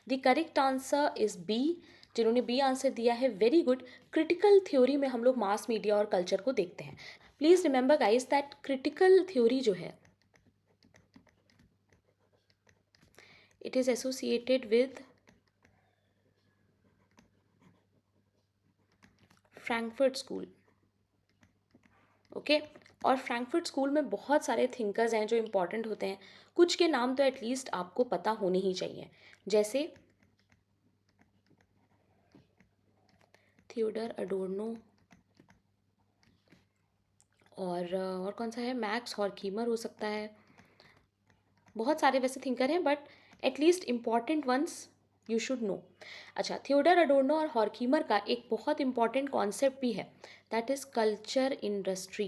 The correct answer is B. जिन्होंने बी आंसर दिया है, वेरी गुड. क्रिटिकल थ्योरी में हम लोग मास मीडिया और कल्चर को देखते हैं. Please remember guys that critical theory जो है it is associated with Frankfurt school. Okay, और फ्रैंकफर्ट स्कूल में बहुत सारे थिंकर्स हैं जो इम्पॉर्टेंट होते हैं. कुछ के नाम तो एटलीस्ट आपको पता होने ही चाहिए, जैसे थियोडर अडोर्नो, और कौन सा है, मैक्स हॉर्खीमर हो सकता है. बहुत सारे वैसे थिंकर हैं, but at least important once you should know. अच्छा, थियोडर अडोर्नो और हॉर्खीमर का एक बहुत इंपॉर्टेंट कॉन्सेप्ट भी है, that is culture industry.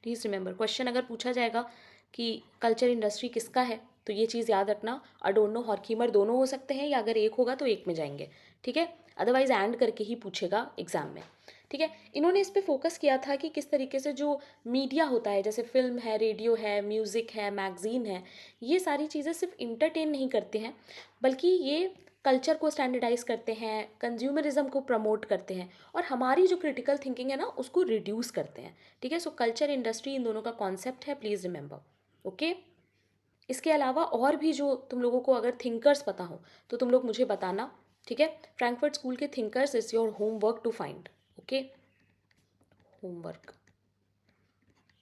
Please remember, question अगर पूछा जाएगा कि कल्चर इंडस्ट्री किसका है तो ये चीज़ याद रखना, अडोर्नो हॉर्खीमर दोनों हो सकते हैं, या अगर एक होगा तो एक में जाएंगे. ठीक है, अदरवाइज एंड करके ही पूछेगा एग्जाम में. ठीक है, इन्होंने इस पर फोकस किया था कि किस तरीके से जो मीडिया होता है, जैसे फिल्म है, रेडियो है, म्यूज़िक है, मैगज़ीन है, ये सारी चीज़ें सिर्फ इंटरटेन नहीं करते हैं, बल्कि ये कल्चर को स्टैंडर्डाइज करते हैं, कंज्यूमरिज्म को प्रमोट करते हैं, और हमारी जो क्रिटिकल थिंकिंग है ना उसको रिड्यूस करते हैं. ठीक है, सो कल्चर इंडस्ट्री इन दोनों का कॉन्सेप्ट है, प्लीज़ रिमेंबर. ओके, इसके अलावा और भी जो तुम लोगों को अगर थिंकर्स पता हो तो तुम लोग मुझे बताना. ठीक है, फ्रैंकफर्ट स्कूल के thinkers is your homework to find. Okay, homework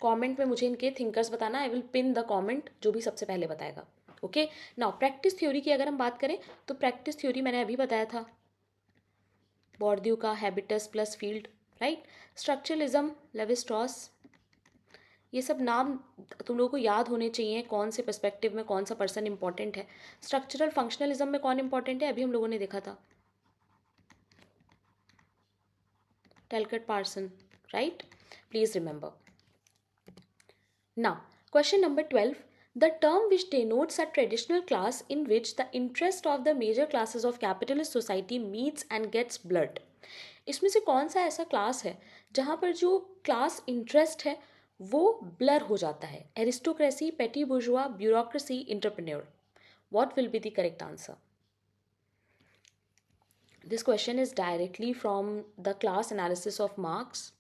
comment में मुझे इनके थिंकर्स बताना. I will pin the comment जो भी सबसे पहले बताएगा. ओके, नाउ प्रैक्टिस थ्योरी की अगर हम बात करें तो प्रैक्टिस थ्योरी मैंने अभी बताया था, बॉर्ड्यू का habitus plus field. Right, structuralism Levi Strauss. ये सब नाम तुम लोगों को याद होने चाहिए, कौन से पर्सपेक्टिव में कौन सा पर्सन इंपॉर्टेंट है. स्ट्रक्चरल फंक्शनलिज्म में कौन इंपॉर्टेंट है, अभी हम लोगों ने देखा था, Talcott Parsons. Right, please remember. Now, question number 12. The term which denotes a traditional class in which the interest of the major classes of capitalist society meets and gets blurred. इसमें से कौन सा ऐसा क्लास है जहाँ पर जो class interest है वो ब्लर हो जाता है? Aristocracy, petty bourgeoisie, bureaucracy, entrepreneur. What will be the correct answer? This question is directly from the class analysis of Marx.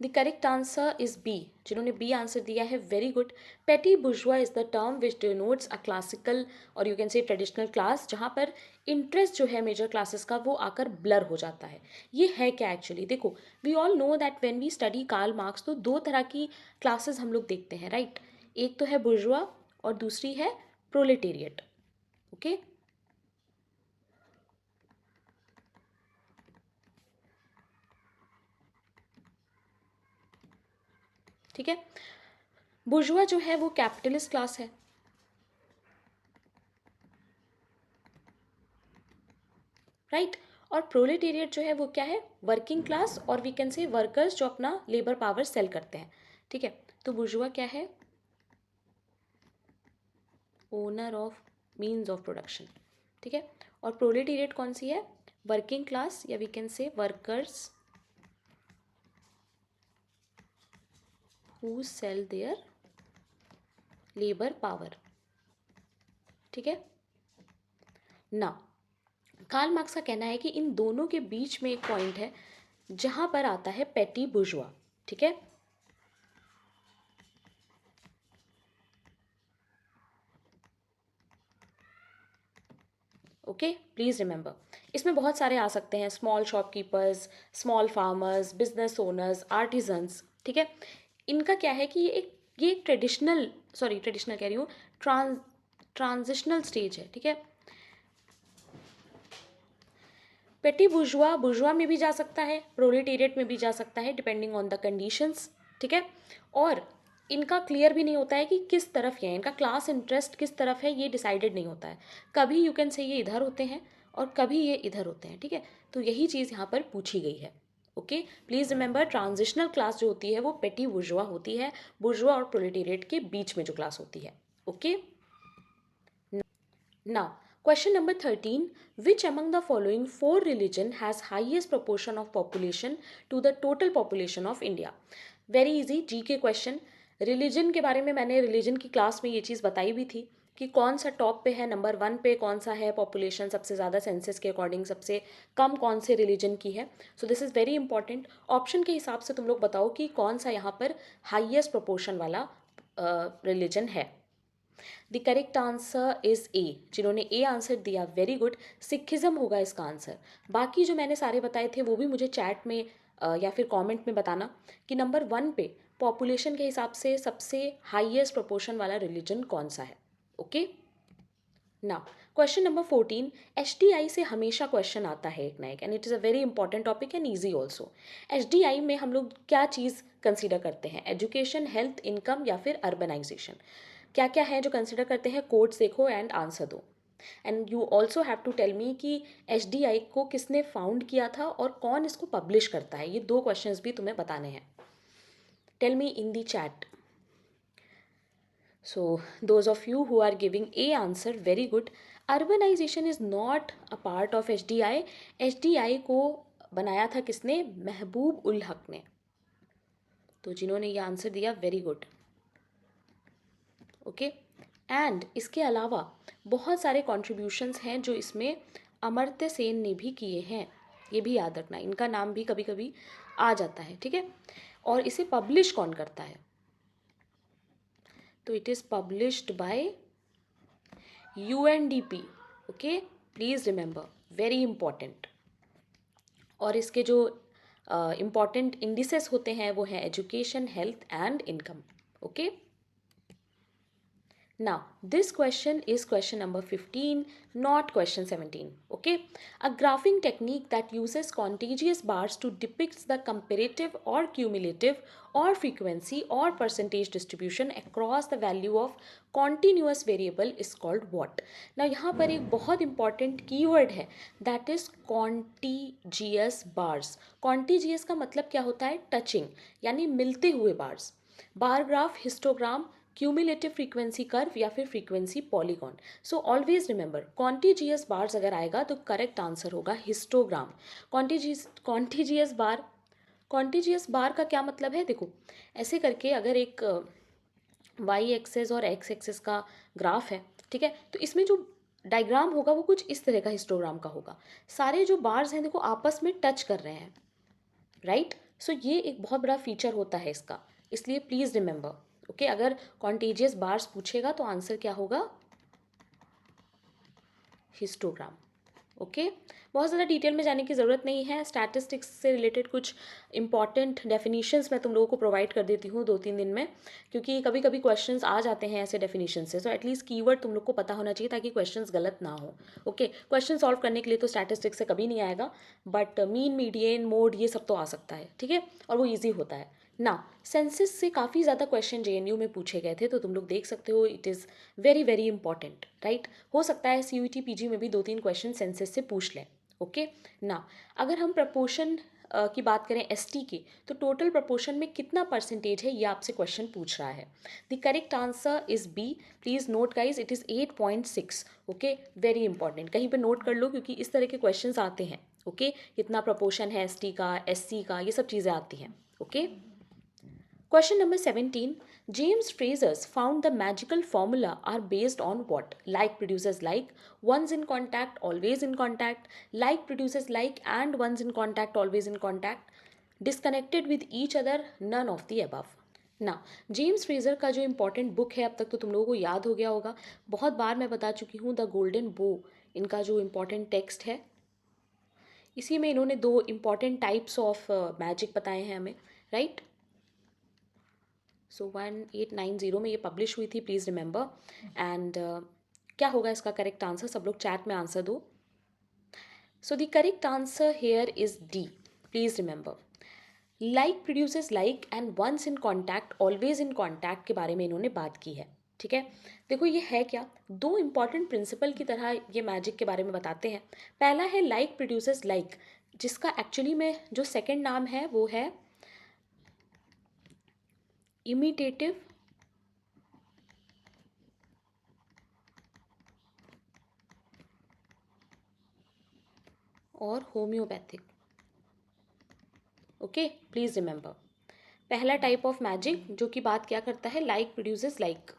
The correct answer is B. जिन्होंने बी आंसर दिया है, very good. Petty bourgeoisie is the term which denotes a classical और you can say traditional class, जहाँ पर interest जो है major classes का वो आकर ब्लर हो जाता है। ये है क्या एक्चुअली? देखो, we all know that when we study Karl Marx तो दो तरह की क्लासेस हम लोग देखते हैं, राइट? एक तो है बुर्जुआ और दूसरी है प्रोलेटेरिएट। ओके, ठीक है। बुर्जुआ जो है वो कैपिटलिस्ट क्लास है, राइट? और प्रोलेटेरिएट जो है वो क्या है? वर्किंग क्लास, और वी कैन से वर्कर्स जो अपना लेबर पावर सेल करते हैं, ठीक है। तो बुर्जुआ क्या है? Owner of means of production, ठीक है। और प्रोलेटेरिएट कौन सी है? वर्किंग क्लास, या we can say workers who sell their labour power, ठीक है ना। कार्ल मार्क्स का कहना है कि इन दोनों के बीच में एक पॉइंट है जहां पर आता है पेटी बुर्जुआ, ठीक है। ओके, प्लीज़ रिमेंबर, इसमें बहुत सारे आ सकते हैं, small shopkeepers, small farmers, business owners, artisans, ठीक है। इनका क्या है कि ये एक ट्रेडिशनल कह रही हूँ, ट्रांजिशनल स्टेज है, ठीक है। पेटी बुर्जुआ बुर्जुआ में भी जा सकता है, प्रोलेटेरिएट में भी जा सकता है, डिपेंडिंग ऑन द कंडीशंस, ठीक है। और इनका क्लियर भी नहीं होता है कि किस तरफ ये है, इनका क्लास इंटरेस्ट किस तरफ है ये डिसाइडेड नहीं होता है। कभी यू कैन से ये इधर होते हैं और कभी ये इधर होते हैं, ठीक है। तो यही चीज़ यहाँ पर पूछी गई है। Okay, please remember, transitional class जो होती है वो पेटी बुर्जुआ होती है, बुर्जुआ और प्रोलेटेरिएट के बीच में जो क्लास होती है। Okay, now, question number 13. Which among the following four religion has highest proportion of population to the total population of India? Very easy, GK question. Religion के बारे में मैंने रिलीजन की क्लास में ये चीज़ बताई भी थी कि कौन सा टॉप पे है, नंबर 1 पे कौन सा है पॉपुलेशन सबसे ज़्यादा सेंसस के अकॉर्डिंग, सबसे कम कौन से रिलीजन की है। So this is very important. Option के हिसाब से तुम लोग बताओ कि कौन सा यहाँ पर हाईएस्ट प्रोपोर्शन वाला रिलीजन है। The correct answer is A. जिन्होंने ए आंसर दिया, वेरी गुड, सिखिज्म होगा इसका आंसर। बाकी जो मैंने सारे बताए थे वो भी मुझे चैट में या फिर कमेंट में बताना कि नंबर 1 पे पॉपुलेशन के हिसाब से सबसे हाईएस्ट प्रोपोर्शन वाला रिलीजन कौन सा है। ओके, ना क्वेश्चन नंबर 14। HDI से हमेशा क्वेश्चन आता है एक ना एक, and it is a very important topic and easy also. HDI में हम लोग क्या चीज़ कंसिडर करते हैं? एजुकेशन, हेल्थ, इनकम या फिर अर्बनाइजेशन? क्या क्या है जो कंसिडर करते हैं? कोड्स देखो एंड आंसर दो। And you also have to tell me कि HDI को किसने फाउंड किया था और कौन इसको पब्लिश करता है। ये दो क्वेश्चंस भी तुम्हें बताने हैं। Tell me in the chat. So, those of you who are giving A answer, very good. Urbanization is not a part of HDI. HDI को बनाया था किसने? महबूब उल हक ने। तो जिन्होंने ये आंसर दिया, वेरी गुड। ओके, एंड इसके अलावा बहुत सारे कॉन्ट्रीब्यूशंस हैं जो इसमें अमर्त्य सेन ने भी किए हैं, ये भी याद रखना, इनका नाम भी कभी कभी आ जाता है, ठीक है। और इसे पब्लिश कौन करता है? तो it is published by UNDP। Okay, please remember, very important. और इसके जो इम्पॉर्टेंट इंडिसेस होते हैं वो हैं education, health and income. Okay, now this question is question number 15, not question 17. Okay, a graphing technique that uses contiguous bars to depict the comparative or cumulative or frequency or percentage distribution across the value of continuous variable is called what? Now यहाँ पर एक बहुत important keyword है, that is contiguous bars. contiguous का मतलब क्या होता है? touching, यानी मिलते हुए bars। Bar graph, histogram, cumulative frequency curve या फिर frequency polygon. So always remember, contiguous bars अगर आएगा तो करेक्ट आंसर होगा हिस्टोग्राम। कॉन्टिजियस बार का क्या मतलब है? देखो, ऐसे करके अगर एक वाई एक्सेस और एक्स एक्सेस का ग्राफ है, ठीक है, तो इसमें जो डायग्राम होगा वो कुछ इस तरह का हिस्टोग्राम का होगा। सारे जो बार्स हैं देखो आपस में टच कर रहे हैं, राइट? सो ये एक बहुत बड़ा फीचर होता है इसका, इसलिए प्लीज़ रिमेंबर। ओके, अगर कॉन्टेजियस बार्स पूछेगा तो आंसर क्या होगा? हिस्टोग्राम। ओके, बहुत ज़्यादा डिटेल में जाने की ज़रूरत नहीं है। स्टैटिस्टिक्स से रिलेटेड कुछ इंपॉर्टेंट डेफिनेशंस मैं तुम लोगों को प्रोवाइड कर देती हूँ 2-3 दिन में, क्योंकि कभी कभी क्वेश्चंस आ जाते हैं ऐसे डेफिनेशन से। सो एटलीस्ट कीवर्ड तुम लोग को पता होना चाहिए ताकि क्वेश्चंस गलत ना हो। ओके, क्वेश्चन सॉल्व करने के लिए तो स्टैटिस्टिक्स से कभी नहीं आएगा, बट मीन, मीडियन, मोड ये सब तो आ सकता है, ठीक है, और वो ईजी होता है ना। सेंसस से काफ़ी ज़्यादा क्वेश्चन जेएनयू में पूछे गए थे, तो तुम लोग देख सकते हो, it is very very important, right. हो सकता है सीयूईटी पीजी में भी 2-3 क्वेश्चन सेंसस से पूछ लें। ओके ना, अगर हम प्रपोर्शन की बात करें एसटी की, तो टोटल प्रपोर्शन में कितना परसेंटेज है ये आपसे क्वेश्चन पूछ रहा है। The correct answer is B. Please note guys, it is 8.6। Okay, very important, कहीं पे नोट कर लो क्योंकि इस तरह के क्वेश्चंस आते हैं। ओके, कितना प्रपोर्शन है एसटी का, एससी का, ये सब चीज़ें आती हैं। Okay, question number 17. James Frazer's found the magical formula are based on what? Like produces like, ones in contact, always in contact, like produces like, and ones in contact, always in contact, disconnected with each other, none of the above. ना, James Fraser का जो important book है, अब तक तो तुम लोगों को याद हो गया होगा, बहुत बार मैं बता चुकी हूँ, द गोल्डन बो इनका जो इम्पोर्टेंट टेक्स्ट है। इसी में इन्होंने 2 इम्पॉर्टेंट टाइप्स ऑफ मैजिक बताए हैं हमें, राइट। सो 1890 में ये पब्लिश हुई थी, प्लीज़ रिमेंबर। एंड क्या होगा इसका करेक्ट आंसर? सब लोग चैट में आंसर दो। So the correct answer here is D, please remember. Like produces like and once in contact, always in contact के बारे में इन्होंने बात की है, ठीक है। देखो ये है क्या, 2 इंपॉर्टेंट प्रिंसिपल की तरह ये मैजिक के बारे में बताते हैं। पहला है लाइक प्रोड्यूसेस लाइक, जिसका एक्चुअली में जो सेकेंड नाम है वो है इमिटेटिव और होम्योपैथिक। ओके, प्लीज़ रिमेंबर, पहला टाइप ऑफ मैजिक जो कि बात क्या करता है, लाइक प्रोड्यूसेस लाइक।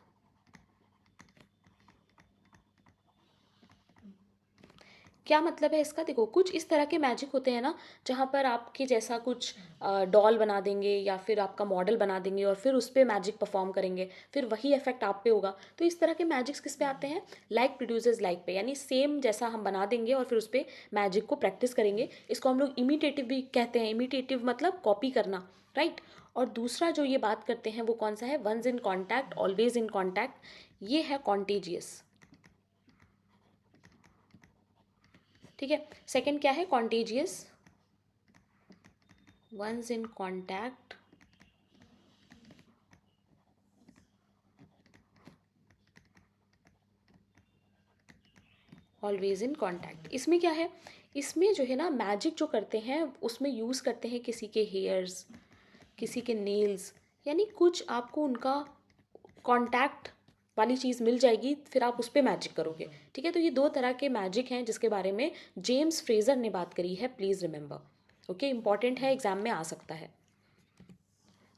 क्या मतलब है इसका? देखो, कुछ इस तरह के मैजिक होते हैं ना, जहाँ पर आपके जैसा कुछ डॉल बना देंगे या फिर आपका मॉडल बना देंगे और फिर उस पर मैजिक परफॉर्म करेंगे, फिर वही इफेक्ट आप पे होगा। तो इस तरह के मैजिक्स किस पे आते हैं? लाइक प्रोड्यूसेस लाइक पे, यानी सेम जैसा हम बना देंगे और फिर उस पर मैजिक को प्रैक्टिस करेंगे। इसको हम लोग इमिटेटिव भी कहते हैं। इमिटेटिव मतलब कॉपी करना, राइट। और दूसरा जो ये बात करते हैं वो कौन सा है? Once in contact, always in contact, ये है कॉन्टेजियस, ठीक है। सेकंड क्या है? Contagious, once in contact, always in contact. इसमें क्या है? इसमें जो है ना, मैजिक जो करते हैं उसमें यूज़ करते हैं किसी के हेयर्स, किसी के नेल्स, यानी कुछ आपको उनका कॉन्टैक्ट वाली चीज़ मिल जाएगी, फिर आप उस पर मैजिक करोगे, ठीक है। तो ये 2 तरह के मैजिक हैं जिसके बारे में जेम्स फ्रेजर ने बात करी है, प्लीज़ रिमेंबर। ओके, इंपॉर्टेंट है, एग्जाम में आ सकता है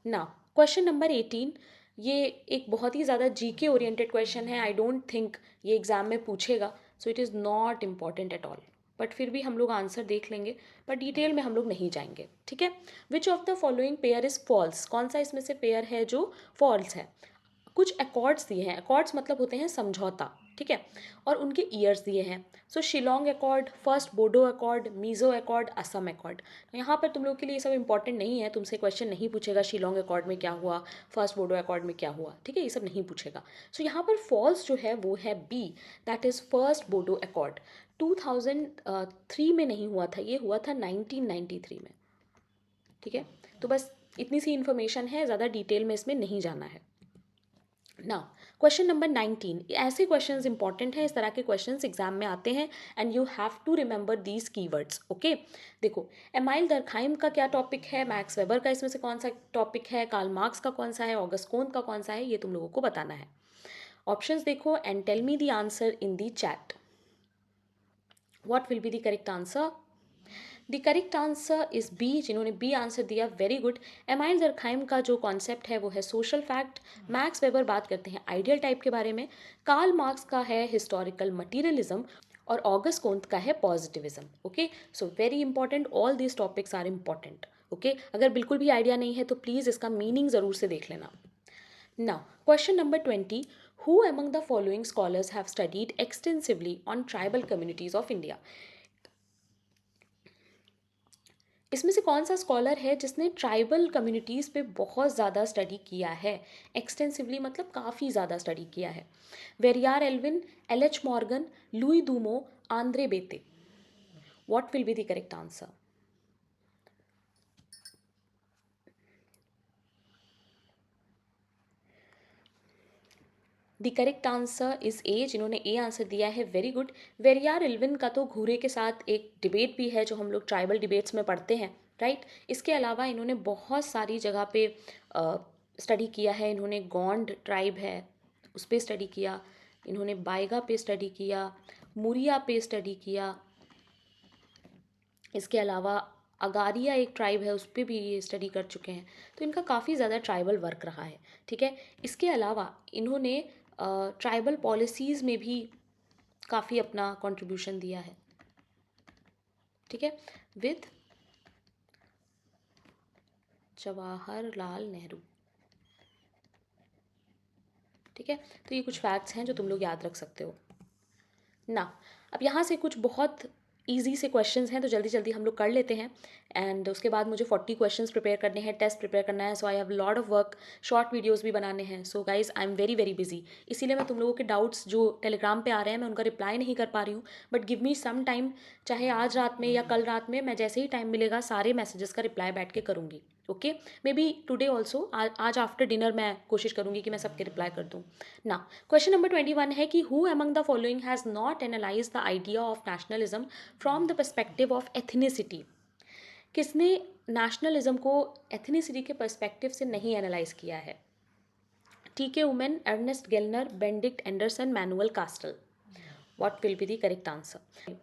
ना। क्वेश्चन नंबर 18, ये एक बहुत ही ज़्यादा जीके ओरिएंटेड क्वेश्चन है। आई डोंट थिंक ये एग्ज़ाम में पूछेगा, so it is not important at all, but फिर भी हम लोग आंसर देख लेंगे, बट डिटेल में हम लोग नहीं जाएंगे, ठीक है। Which of the following pair is false? कौन सा इसमें से पेयर है जो फॉल्स है? कुछ अकॉर्ड्स दिए हैं, अकॉर्ड्स मतलब होते हैं समझौता, ठीक है, और उनके ईयर्स दिए हैं। So Shillong accord, first Bodo accord, Mizo accord, Assam accord. यहाँ पर तुम लोग के लिए ये सब इंपॉर्टेंट नहीं है, तुमसे क्वेश्चन नहीं पूछेगा शिलोंग अकॉर्ड में क्या हुआ, फर्स्ट बोडो अकॉर्ड में क्या हुआ, ठीक है, ये सब नहीं पूछेगा। सो यहाँ पर फॉल्स जो है वो है B, that is first Bodo accord. 2003 में नहीं हुआ था, ये हुआ था 1993 में, ठीक है। तो बस इतनी सी इन्फॉर्मेशन है, ज़्यादा डिटेल में इसमें नहीं जाना है ना। क्वेश्चन नंबर 19, ऐसे क्वेश्चंस इंपॉर्टेंट हैं, इस तरह के क्वेश्चंस एग्जाम में आते हैं and you have to remember these keywords. Okay, देखो, एमाइल दरखाइम का क्या टॉपिक है, मैक्स वेबर का इसमें से कौन सा टॉपिक है, कार्ल मार्क्स का कौन सा है, ऑगस्ट कोंत का कौन सा है, ये तुम लोगों को बताना है। ऑप्शंस देखो and tell me the answer in the chat. What will be the correct answer? The correct answer is B, जिन्होंने बी आंसर दिया, वेरी गुड। एमाइल दरखाइम का जो कॉन्सेप्ट है वो है सोशल फैक्ट। मैक्स वेबर बात करते हैं आइडियल टाइप के बारे में। कार्ल मार्क्स का है हिस्टोरिकल मटीरियलिज्म और ऑगस्ट कोंत का है positivism. Okay, so very important, all these topics are important. Okay अगर बिल्कुल भी आइडिया नहीं है तो प्लीज़ इसका मीनिंग ज़रूर से देख लेना. Now, question number 20. Who among the following scholars have studied extensively on tribal communities of India? इसमें से कौन सा स्कॉलर है जिसने ट्राइबल कम्युनिटीज़ पे बहुत ज़्यादा स्टडी किया है? एक्सटेंसिवली मतलब काफ़ी ज़्यादा स्टडी किया है. Verrier Elwin, L H Morgan, Louis Dumont, Andre Beteille. What will be the correct answer? The correct answer is A. जिन्होंने ए आंसर दिया है, वेरी गुड. वेरियार एल्विन का तो घूरे के साथ एक डिबेट भी है जो हम लोग ट्राइबल डिबेट्स में पढ़ते हैं, राइट. इसके अलावा इन्होंने बहुत सारी जगह पे स्टडी किया है. इन्होंने गोंड ट्राइब है उस पर स्टडी किया, इन्होंने बाइगा पे स्टडी किया, मुरिया पे स्टडी किया. इसके अलावा अगारिया एक ट्राइब है उस पर भी ये स्टडी कर चुके हैं. तो इनका काफ़ी ज़्यादा ट्राइबल वर्क रहा है, ठीक है. इसके अलावा इन्होंने ट्राइबल पॉलिसीज़ में भी काफ़ी अपना कंट्रीब्यूशन दिया है, ठीक है, विद जवाहरलाल नेहरू, ठीक है. तो ये कुछ फैक्ट्स हैं जो तुम लोग याद रख सकते हो ना. अब यहाँ से कुछ बहुत ईजी से क्वेश्चंस हैं तो जल्दी जल्दी हम लोग कर लेते हैं. एंड उसके बाद मुझे 40 क्वेश्चंस प्रिपेयर करने हैं, टेस्ट प्रिपेयर करना है. So I have lot of work, short videos भी बनाने हैं. So guys I am very very busy. इसीलिए मैं तुम लोगों के डाउट्स जो टेलीग्राम पे आ रहे हैं मैं उनका रिप्लाई नहीं कर पा रही हूँ. But give me some time, चाहे आज रात में या कल रात में, मैं जैसे ही टाइम मिलेगा सारे मैसेजेस का रिप्लाई बैठ के करूँगी. Okay, may be today also, आज आफ्टर डिनर मैं कोशिश करूँगी कि मैं सबके रिप्लाई कर दूँ ना. क्वेश्चन नंबर 21 है कि who among the following has not analyse the idea of nationalism from the perspective of ethnicity. किसने नेशनलिज्म को एथनिसिटी के पर्सपेक्टिव से नहीं एनालाइज किया है? T K. Oommen, Ernest Gellner, Benedict Anderson, Manuel Castells. What will be the correct answer?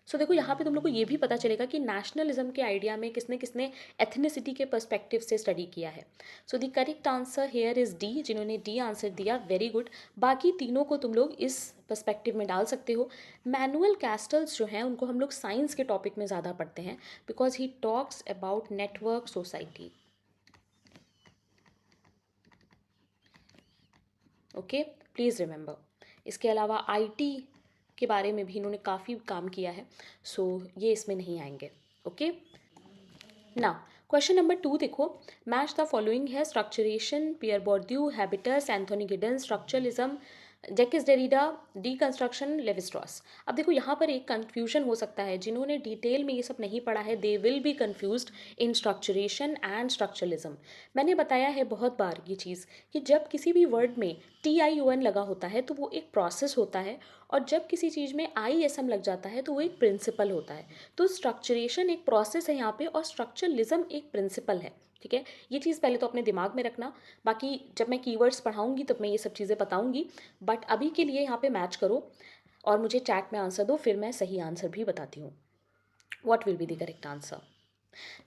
So देखो यहाँ पे तुम लोग को ये भी पता चलेगा कि नेशनलिज्म के आइडिया में किसने किसने एथनिसिटी के पर्सपेक्टिव से स्टडी किया है. सो the correct answer here is D. जिन्होंने डी आंसर दिया, वेरी गुड. बाकी तीनों को तुम लोग इस पर्सपेक्टिव में डाल सकते हो. मैनुअल कैस्टल्स जो हैं उनको हम लोग साइंस के टॉपिक में ज़्यादा पढ़ते हैं because he talks about network society. Okay, please remember. इसके अलावा आईटी के बारे में भी इन्होंने काफ़ी काम किया है. सो ये इसमें नहीं आएंगे. ओके ना. क्वेश्चन नंबर 2 देखो. मैच द फॉलोइंग है. स्ट्रक्चरेशन, पियर बोर्ड्यू, habits, Anthony गिडन, structuralism, जैकिस Derrida, deconstruction, लेविस्ट्रॉस. अब देखो यहाँ पर एक कन्फ्यूजन हो सकता है. जिन्होंने डिटेल में ये सब नहीं पढ़ा है they will be confused in structuration and structuralism. मैंने बताया है बहुत बार ये चीज़ कि जब किसी भी वर्ड में TION लगा होता है तो वो एक प्रोसेस होता है, और जब किसी चीज़ में ISM लग जाता है तो वो एक प्रिंसिपल होता है. तो स्ट्रक्चरेशन एक प्रोसेस है यहाँ पे और स्ट्रक्चरलिज्म एक प्रिंसिपल है, ठीक है. ये चीज़ पहले तो अपने दिमाग में रखना. बाकी जब मैं कीवर्ड्स पढ़ाऊंगी तब मैं ये सब चीज़ें बताऊंगी. बट अभी के लिए यहाँ पे मैच करो और मुझे चैट में आंसर दो, फिर मैं सही आंसर भी बताती हूँ. What will be the correct answer?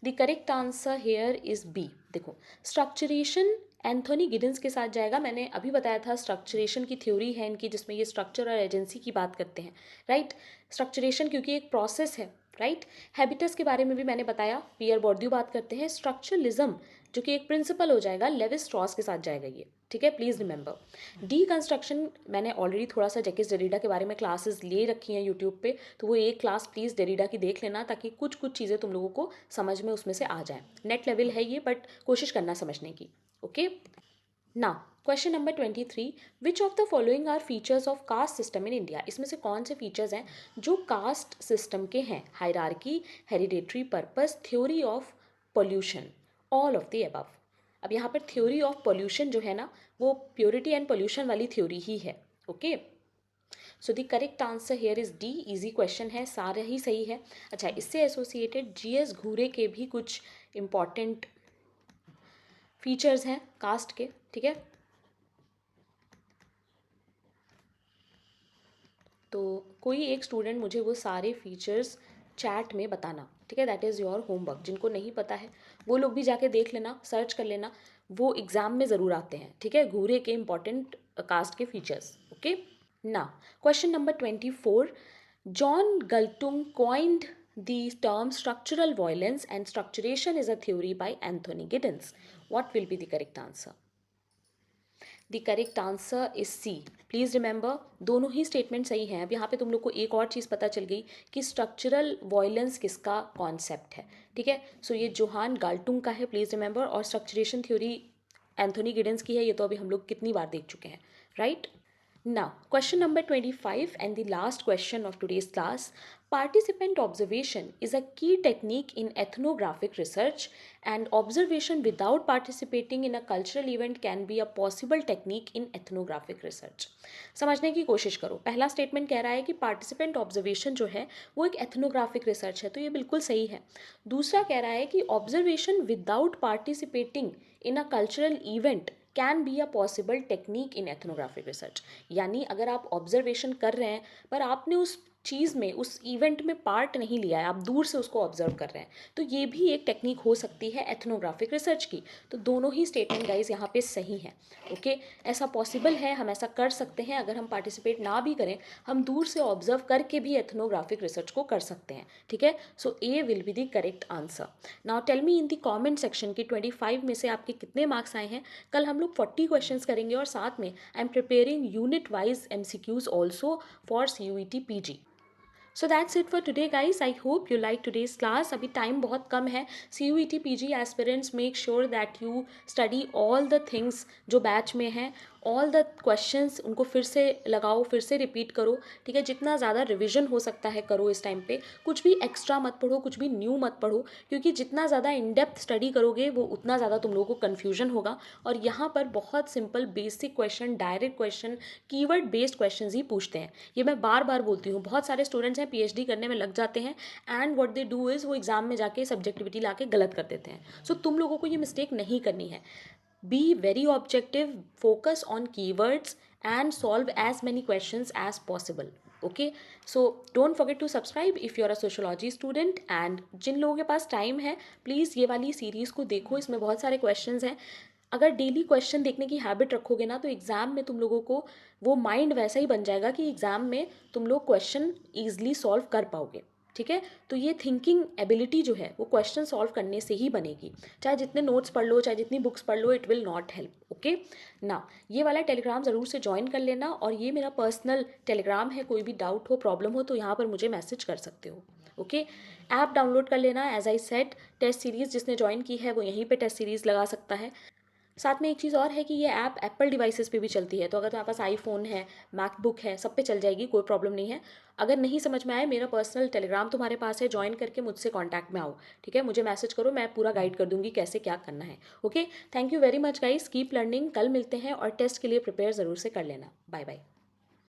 The correct answer here is B. देखो, स्ट्रक्चरेशन एंथोनी गिडन्स के साथ जाएगा. मैंने अभी बताया था स्ट्रक्चरेशन की थ्योरी है इनकी जिसमें ये स्ट्रक्चर और एजेंसी की बात करते हैं, राइट. स्ट्रक्चरेशन क्योंकि एक प्रोसेस है, राइट. हैबिटस के बारे में भी मैंने बताया, पियर बोर्ड्यू बात करते हैं. स्ट्रक्चरलिज्म जो कि एक प्रिंसिपल हो जाएगा, लेविस स्ट्रॉस के साथ जाएगा ये, ठीक है. Please remember. डीकंस्ट्रक्शन मैंने ऑलरेडी थोड़ा सा जैकिस डेरिडा के बारे में क्लासेस ले रखी हैं यूट्यूब पे, तो वो एक क्लास प्लीज़ डेरिडा की देख लेना ताकि कुछ कुछ चीज़ें तुम लोगों को समझ में उसमें से आ जाए. नेट लेवल है ये बट कोशिश करना समझने की. ओके ना. Question number 23. Which of the following are features of caste system in India. इसमें से कौन से फीचर्स हैं जो कास्ट सिस्टम के हैं? Hierarchy, hereditary purpose, theory of pollution, all of the above. अब यहाँ पर थ्योरी ऑफ पोल्यूशन जो है ना वो प्योरिटी एंड पोल्यूशन वाली थ्योरी ही है. Okay, so the correct answer here is D. Easy question है, सारे ही सही है. अच्छा, इससे एसोसिएटेड GS घूरे के भी कुछ इम्पॉर्टेंट फीचर्स हैं कास्ट के, ठीक है. तो कोई एक स्टूडेंट मुझे वो सारे फीचर्स चैट में बताना, ठीक है. That is your homework. जिनको नहीं पता है वो लोग भी जाके देख लेना, सर्च कर लेना. वो एग्ज़ाम में ज़रूर आते हैं, ठीक है, घूरे के इम्पॉर्टेंट कास्ट के फीचर्स. ओके ना. Question number 24. John Galtung coined The term structural violence and structuration is a theory by Anthony Giddens. What will be the correct answer? The correct answer is C. Please remember दोनों ही statement सही हैं. अब यहाँ पे तुम लोग को एक और चीज़ पता चल गई कि स्ट्रक्चरल वॉयलेंस किसका कॉन्सेप्ट है. ठीक है, सो ये जोहान गाल्टुंग का है, प्लीज़ रिमेंबर. और स्ट्रक्चरेशन थ्योरी एंथोनी गिडेंस की है. ये तो अभी हम लोग कितनी बार देख चुके हैं, right? Now, question number 25 and the last question of today's class. Participant observation is a key technique in ethnographic research, and observation without participating in a cultural event can be a possible technique in ethnographic research. समझने की कोशिश करो. पहला statement कह रहा है कि participant observation जो है वो एक एथनोग्राफिक रिसर्च है, तो ये बिल्कुल सही है. दूसरा कह रहा है कि observation without participating in a cultural event can be a possible technique in ethnographic research. यानी अगर आप ऑब्जर्वेशन कर रहे हैं पर आपने उस चीज़ में, उस इवेंट में पार्ट नहीं लिया है, आप दूर से उसको ऑब्जर्व कर रहे हैं, तो ये भी एक टेक्निक हो सकती है एथनोग्राफिक रिसर्च की. तो दोनों ही स्टेटमेंट गाइज यहाँ पे सही हैं. ओके, ऐसा पॉसिबल है, हम ऐसा कर सकते हैं. अगर हम पार्टिसिपेट ना भी करें, हम दूर से ऑब्जर्व करके भी एथनोग्राफिक रिसर्च को कर सकते हैं. ठीक है, so A will be the correct answer. Now tell me in the comment section कि 25 में से आपके कितने मार्क्स आए हैं. कल हम लोग 40 क्वेश्चंस करेंगे और साथ में I am preparing unit wise MCQs also for CUET PG. So that's it for today guys. I hope you like today's class. अभी टाइम बहुत कम है. CUET PG aspirants make sure that you study all the things जो batch में हैं. All the questions उनको फिर से लगाओ, फिर से रिपीट करो. ठीक है, जितना ज़्यादा रिविजन हो सकता है करो इस टाइम पे. कुछ भी एक्स्ट्रा मत पढ़ो, कुछ भी न्यू मत पढ़ो, क्योंकि जितना ज़्यादा इन डेप्थ स्टडी करोगे वो उतना ज़्यादा तुम लोगों को कन्फ्यूजन होगा. और यहाँ पर बहुत simple basic question, direct question, keyword based question ही पूछते हैं. ये मैं बार बार बोलती हूँ. बहुत सारे स्टूडेंट्स हैं PhD करने में लग जाते हैं and what they do is वो एग्जाम में जाके सब्जेक्टिविटी ला के गलत कर देते हैं. सो तुम लोगों को ये मिस्टेक नहीं करनी है. Be very objective, focus on keywords and solve as many questions as possible. Okay, so don't forget to subscribe if you're a sociology student. and जिन लोगों के पास टाइम है प्लीज़ ये वाली सीरीज़ को देखो, इसमें बहुत सारे क्वेश्चंस हैं. अगर डेली क्वेश्चन देखने की हैबिट रखोगे ना तो एग्ज़ाम में तुम लोगों को वो माइंड वैसा ही बन जाएगा कि एग्ज़ाम में तुम लोग क्वेश्चन ईजिली सॉल्व कर पाओगे. ठीक है, तो ये थिंकिंग एबिलिटी जो है वो क्वेश्चन सॉल्व करने से ही बनेगी. चाहे जितने नोट्स पढ़ लो, चाहे जितनी बुक्स पढ़ लो, it will not help. Okay, ना ये वाला टेलीग्राम ज़रूर से ज्वाइन कर लेना. और ये मेरा पर्सनल टेलीग्राम है, कोई भी डाउट हो, प्रॉब्लम हो तो यहाँ पर मुझे मैसेज कर सकते हो. ओके, ऐप डाउनलोड कर लेना. As I said, test series जिसने ज्वाइन की है वो यहीं पे टेस्ट सीरीज़ लगा सकता है. साथ में एक चीज़ और है कि ये ऐप एप्पल डिवाइसेस पे भी चलती है, तो अगर तुम्हारे पास आईफोन है, मैकबुक है, सब पे चल जाएगी, कोई प्रॉब्लम नहीं है. अगर नहीं समझ में आए, मेरा पर्सनल टेलीग्राम तुम्हारे पास है, ज्वाइन करके मुझसे कॉन्टैक्ट में आओ. ठीक है, मुझे मैसेज करो, मैं पूरा गाइड कर दूंगी कैसे क्या करना है. Okay, thank you very much guys, keep learning. कल मिलते हैं और टेस्ट के लिए प्रिपेयर ज़रूर से कर लेना. Bye bye.